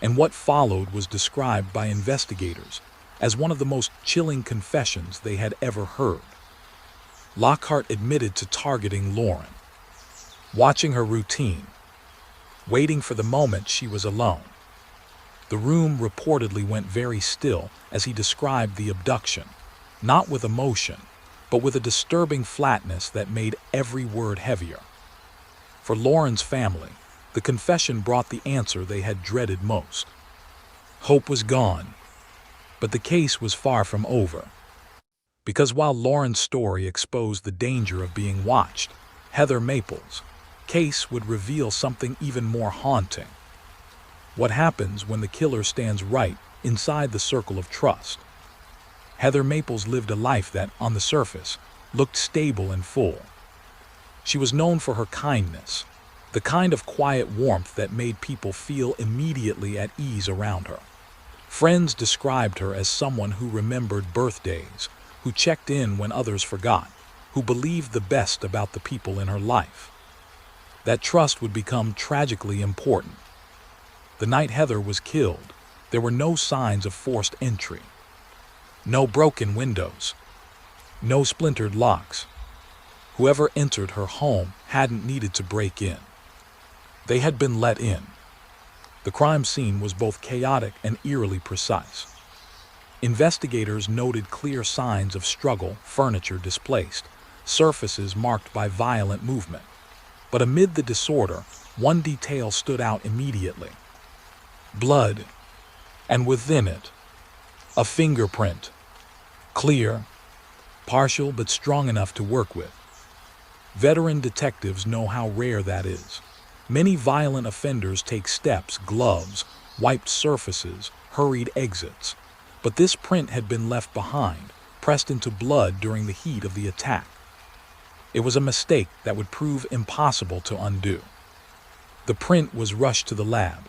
And what followed was described by investigators as one of the most chilling confessions they had ever heard. Lockhart admitted to targeting Lauren, watching her routine, waiting for the moment she was alone. The room reportedly went very still as he described the abduction, not with emotion, but with a disturbing flatness that made every word heavier. For Lauren's family, the confession brought the answer they had dreaded most. Hope was gone, but the case was far from over. Because while Lauren's story exposed the danger of being watched, Heather Maples' case would reveal something even more haunting. What happens when the killer stands right inside the circle of trust? Heather Maples lived a life that, on the surface, looked stable and full. She was known for her kindness, the kind of quiet warmth that made people feel immediately at ease around her. Friends described her as someone who remembered birthdays, who checked in when others forgot, who believed the best about the people in her life. That trust would become tragically important. The night Heather was killed, There were no signs of forced entry, no broken windows, no splintered locks. Whoever entered her home hadn't needed to break in. They had been let in. The crime scene was both chaotic and eerily precise. Investigators noted clear signs of struggle, furniture displaced, surfaces marked by violent movement. But amid the disorder, one detail stood out immediately. Blood, and within it, a fingerprint. Clear, partial but strong enough to work with. Veteran detectives know how rare that is. Many violent offenders take steps, gloves, wiped surfaces, hurried exits. But this print had been left behind, pressed into blood during the heat of the attack. It was a mistake that would prove impossible to undo. The print was rushed to the lab,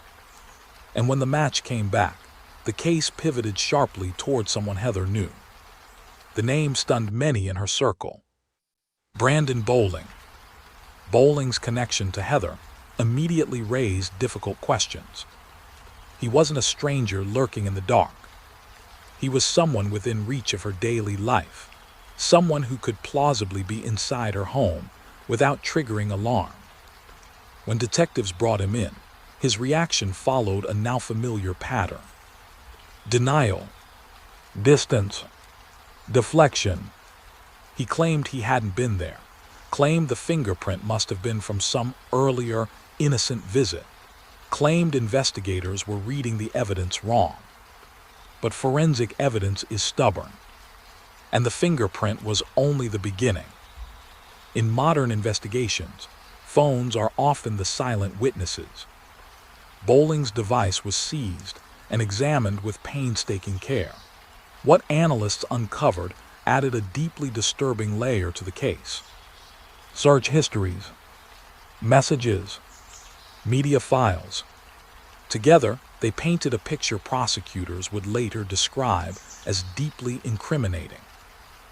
and when the match came back, the case pivoted sharply toward someone Heather knew. The name stunned many in her circle. Brandon Bowling. Bowling's connection to Heather immediately raised difficult questions. He wasn't a stranger lurking in the dark. He was someone within reach of her daily life, someone who could plausibly be inside her home without triggering alarm. When detectives brought him in, his reaction followed a now familiar pattern. Denial, distance, deflection. He claimed he hadn't been there, claimed the fingerprint must have been from some earlier, innocent visit, claimed investigators were reading the evidence wrong. But forensic evidence is stubborn, and the fingerprint was only the beginning. In modern investigations, phones are often the silent witnesses. Bowling's device was seized and examined with painstaking care. What analysts uncovered added a deeply disturbing layer to the case. Search histories, messages, media files. Together, they painted a picture prosecutors would later describe as deeply incriminating.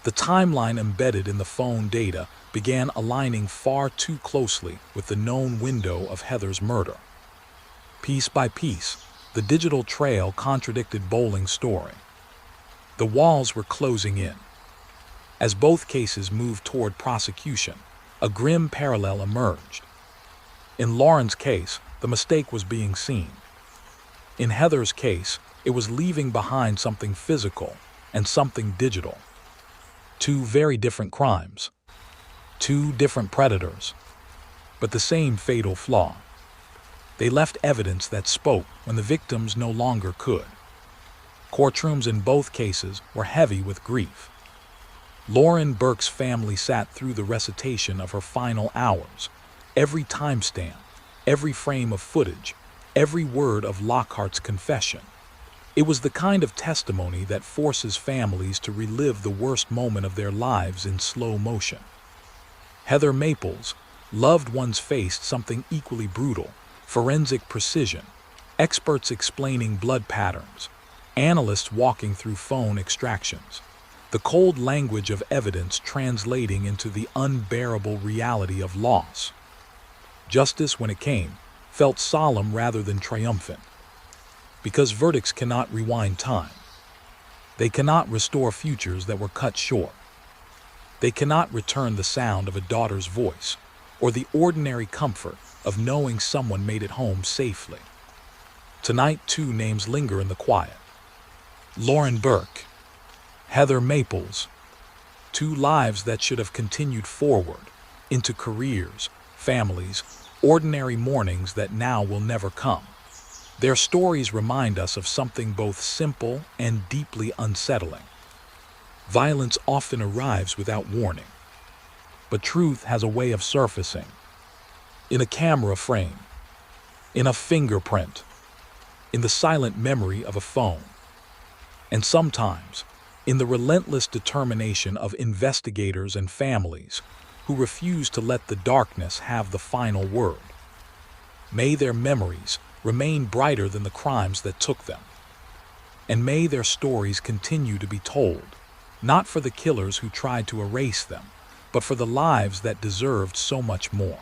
The timeline embedded in the phone data began aligning far too closely with the known window of Heather's murder. Piece by piece, the digital trail contradicted Bowling's story. The walls were closing in. As both cases moved toward prosecution, a grim parallel emerged. In Lauren's case, the mistake was being seen. In Heather's case, it was leaving behind something physical and something digital. Two very different crimes, two different predators, but the same fatal flaw. They left evidence that spoke when the victims no longer could. Courtrooms in both cases were heavy with grief. Lauren Burke's family sat through the recitation of her final hours, every timestamp, every frame of footage, every word of Lockhart's confession. It was the kind of testimony that forces families to relive the worst moment of their lives in slow motion. Heather Maples' loved ones faced something equally brutal: forensic precision, experts explaining blood patterns, analysts walking through phone extractions, the cold language of evidence translating into the unbearable reality of loss. Justice, when it came, felt solemn rather than triumphant. Because verdicts cannot rewind time. They cannot restore futures that were cut short. They cannot return the sound of a daughter's voice or the ordinary comfort of knowing someone made it home safely. Tonight, two names linger in the quiet. Lauren Burke, Heather Maples. Two lives that should have continued forward into careers, families, ordinary mornings that now will never come. Their stories remind us of something both simple and deeply unsettling. Violence often arrives without warning, but truth has a way of surfacing. In a camera frame, in a fingerprint, in the silent memory of a phone, and sometimes in the relentless determination of investigators and families who refuse to let the darkness have the final word. May their memories remain brighter than the crimes that took them. And may their stories continue to be told, not for the killers who tried to erase them, but for the lives that deserved so much more.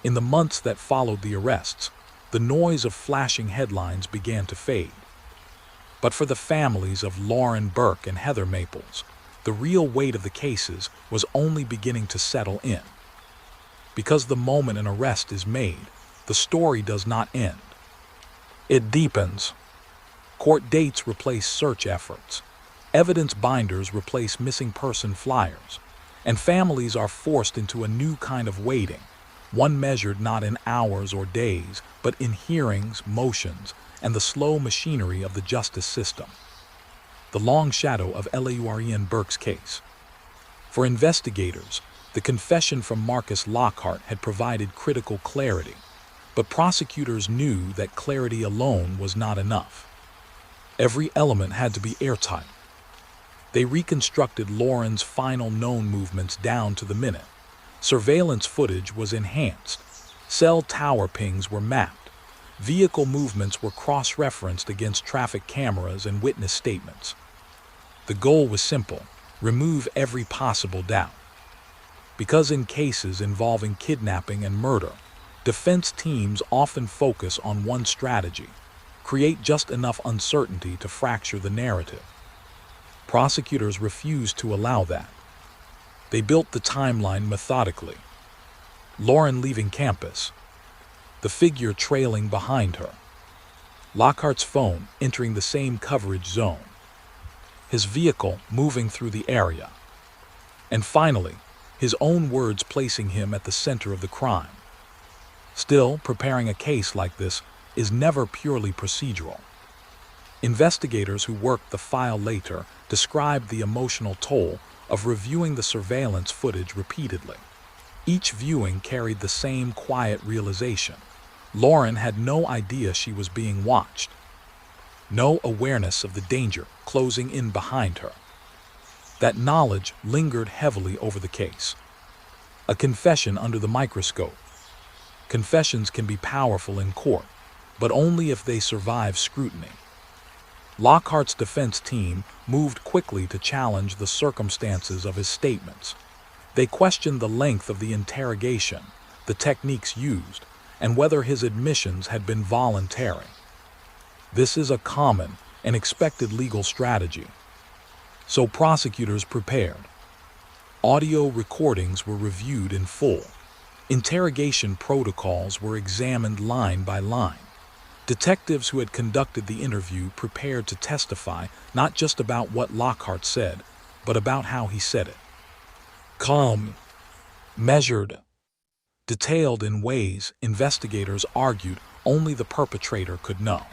In the months that followed the arrests, the noise of flashing headlines began to fade. But for the families of Lauren Burke and Heather Maples, the real weight of the cases was only beginning to settle in. Because the moment an arrest is made, the story does not end. It deepens. Court dates replace search efforts. Evidence binders replace missing person flyers. And families are forced into a new kind of waiting, one measured not in hours or days, but in hearings, motions, and the slow machinery of the justice system. The long shadow of Lauren Burke's case. For investigators, the confession from Marcus Lockhart had provided critical clarity, but prosecutors knew that clarity alone was not enough. Every element had to be airtight. They reconstructed Lauren's final known movements down to the minute. Surveillance footage was enhanced. Cell tower pings were mapped. Vehicle movements were cross-referenced against traffic cameras and witness statements. The goal was simple: remove every possible doubt. Because in cases involving kidnapping and murder, defense teams often focus on one strategy: create just enough uncertainty to fracture the narrative. Prosecutors refused to allow that. They built the timeline methodically. Lauren leaving campus, the figure trailing behind her. Lockhart's phone entering the same coverage zone. His vehicle moving through the area. And finally, his own words placing him at the center of the crime. Still, preparing a case like this is never purely procedural. Investigators who worked the file later described the emotional toll of reviewing the surveillance footage repeatedly. Each viewing carried the same quiet realization: Lauren had no idea she was being watched. No awareness of the danger closing in behind her. That knowledge lingered heavily over the case. A confession under the microscope. Confessions can be powerful in court, but only if they survive scrutiny. Lockhart's defense team moved quickly to challenge the circumstances of his statements. They questioned the length of the interrogation, the techniques used, and whether his admissions had been voluntary. This is a common and expected legal strategy. So prosecutors prepared. Audio recordings were reviewed in full. Interrogation protocols were examined line by line. Detectives who had conducted the interview prepared to testify not just about what Lockhart said, but about how he said it. Calm, measured, detailed in ways investigators argued only the perpetrator could know.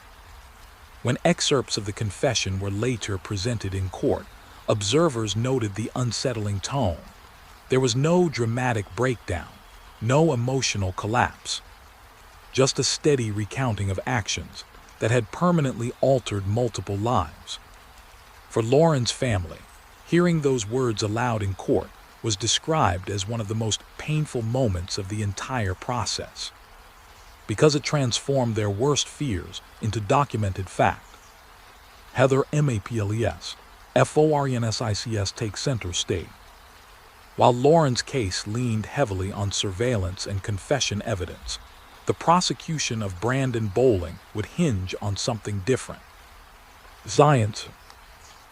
When excerpts of the confession were later presented in court, observers noted the unsettling tone. There was no dramatic breakdown, no emotional collapse. Just a steady recounting of actions that had permanently altered multiple lives. For Lauren's family, hearing those words aloud in court was described as one of the most painful moments of the entire process, because it transformed their worst fears into documented fact. Heather Maples, FORNSICS take center stage. While Lauren's case leaned heavily on surveillance and confession evidence, the prosecution of Brandon Bowling would hinge on something different. Science.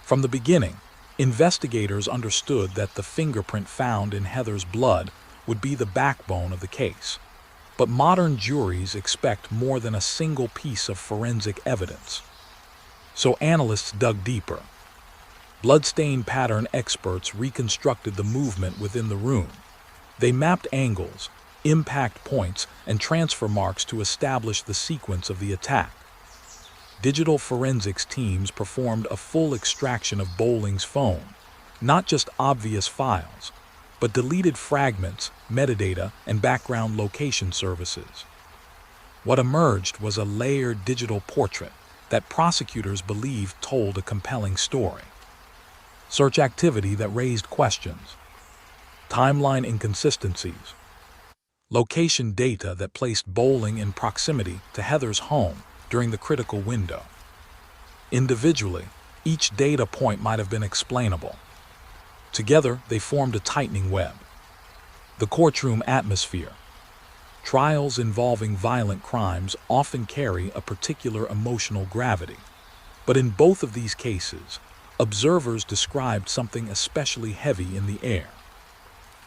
From the beginning, investigators understood that the fingerprint found in Heather's blood would be the backbone of the case. But modern juries expect more than a single piece of forensic evidence. So analysts dug deeper. Bloodstain pattern experts reconstructed the movement within the room. They mapped angles, impact points, and transfer marks to establish the sequence of the attack. Digital forensics teams performed a full extraction of Bowling's phone, not just obvious files, but deleted fragments, metadata, and background location services. What emerged was a layered digital portrait that prosecutors believed told a compelling story. Search activity that raised questions. Timeline inconsistencies. Location data that placed Bowling in proximity to Heather's home during the critical window. Individually, each data point might have been explainable. Together, they formed a tightening web. The courtroom atmosphere. Trials involving violent crimes often carry a particular emotional gravity. But in both of these cases, observers described something especially heavy in the air.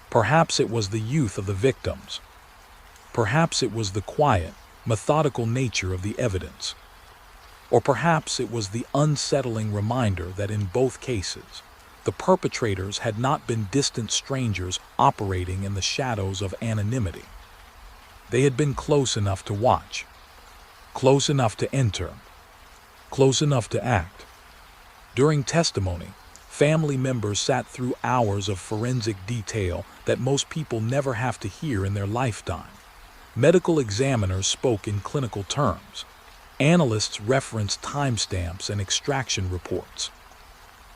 Perhaps it was the youth of the victims. Perhaps it was the quiet, methodical nature of the evidence. Or perhaps it was the unsettling reminder that in both cases, the perpetrators had not been distant strangers operating in the shadows of anonymity. They had been close enough to watch, close enough to enter, close enough to act. During testimony, family members sat through hours of forensic detail that most people never have to hear in their lifetime. Medical examiners spoke in clinical terms. Analysts referenced timestamps and extraction reports.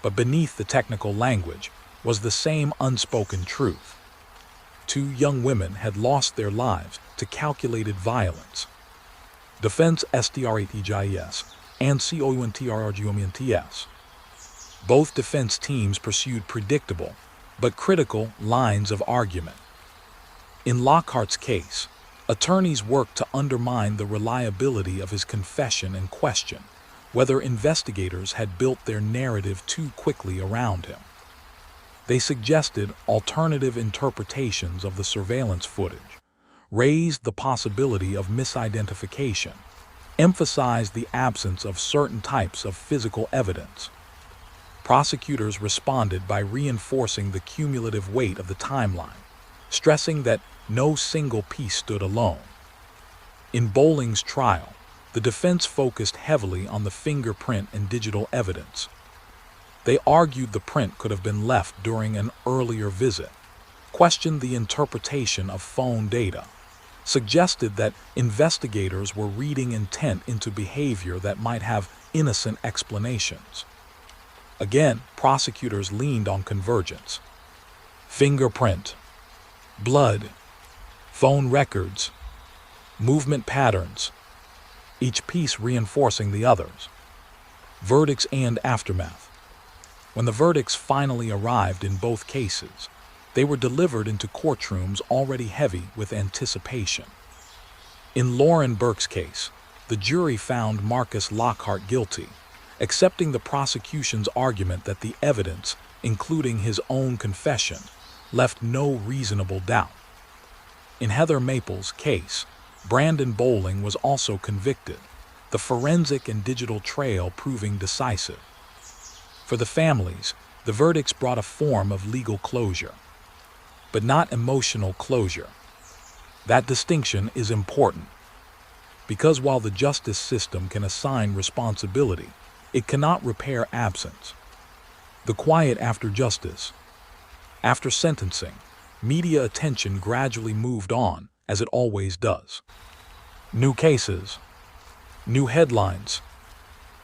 But beneath the technical language was the same unspoken truth. 2 young women had lost their lives to calculated violence. Defense STRATGIS and COUNTRARGUMENTS. Both defense teams pursued predictable but critical lines of argument. In Lockhart's case, attorneys worked to undermine the reliability of his confession and question whether investigators had built their narrative too quickly around him. They suggested alternative interpretations of the surveillance footage, raised the possibility of misidentification, emphasized the absence of certain types of physical evidence. Prosecutors responded by reinforcing the cumulative weight of the timeline, stressing that no single piece stood alone. In Bowling's trial, the defense focused heavily on the fingerprint and digital evidence. They argued the print could have been left during an earlier visit, questioned the interpretation of phone data, suggested that investigators were reading intent into behavior that might have innocent explanations. Again, prosecutors leaned on convergence. Fingerprint, blood, phone records, movement patterns, each piece reinforcing the others. Verdicts and aftermath. When the verdicts finally arrived in both cases, they were delivered into courtrooms already heavy with anticipation. In Lauren Burke's case, the jury found Marcus Lockhart guilty, accepting the prosecution's argument that the evidence, including his own confession, left no reasonable doubt. In Heather Maples' case, Brandon Bowling was also convicted, the forensic and digital trail proving decisive. For the families, the verdicts brought a form of legal closure, but not emotional closure. That distinction is important, because while the justice system can assign responsibility, it cannot repair absence. The quiet after justice. After sentencing, media attention gradually moved on, as it always does. New cases, new headlines,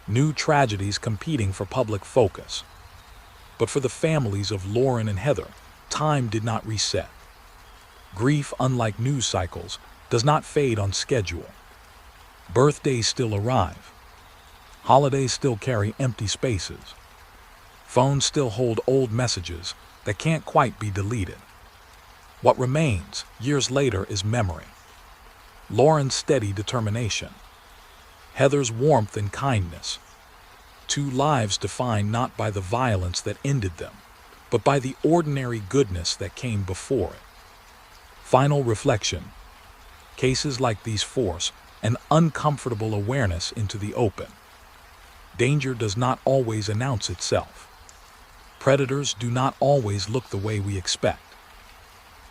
new tragedies competing for public focus. But for the families of Lauren and Heather, time did not reset. Grief, unlike news cycles, does not fade on schedule. Birthdays still arrive. Holidays still carry empty spaces. Phones still hold old messages that can't quite be deleted. What remains, years later, is memory. Lauren's steady determination. Heather's warmth and kindness. 2 lives defined not by the violence that ended them, but by the ordinary goodness that came before it. Final reflection. Cases like these force an uncomfortable awareness into the open. Danger does not always announce itself. Predators do not always look the way we expect.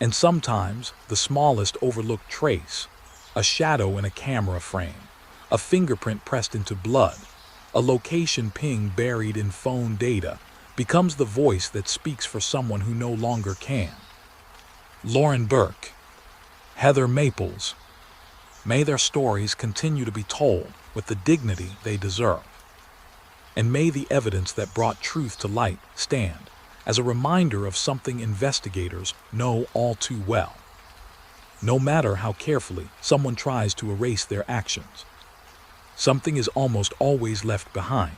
And sometimes the smallest overlooked trace, a shadow in a camera frame, a fingerprint pressed into blood, a location ping buried in phone data, becomes the voice that speaks for someone who no longer can. Lauren Burke, Heather Maples. May their stories continue to be told with the dignity they deserve. And may the evidence that brought truth to light stand as a reminder of something investigators know all too well. No matter how carefully someone tries to erase their actions, something is almost always left behind.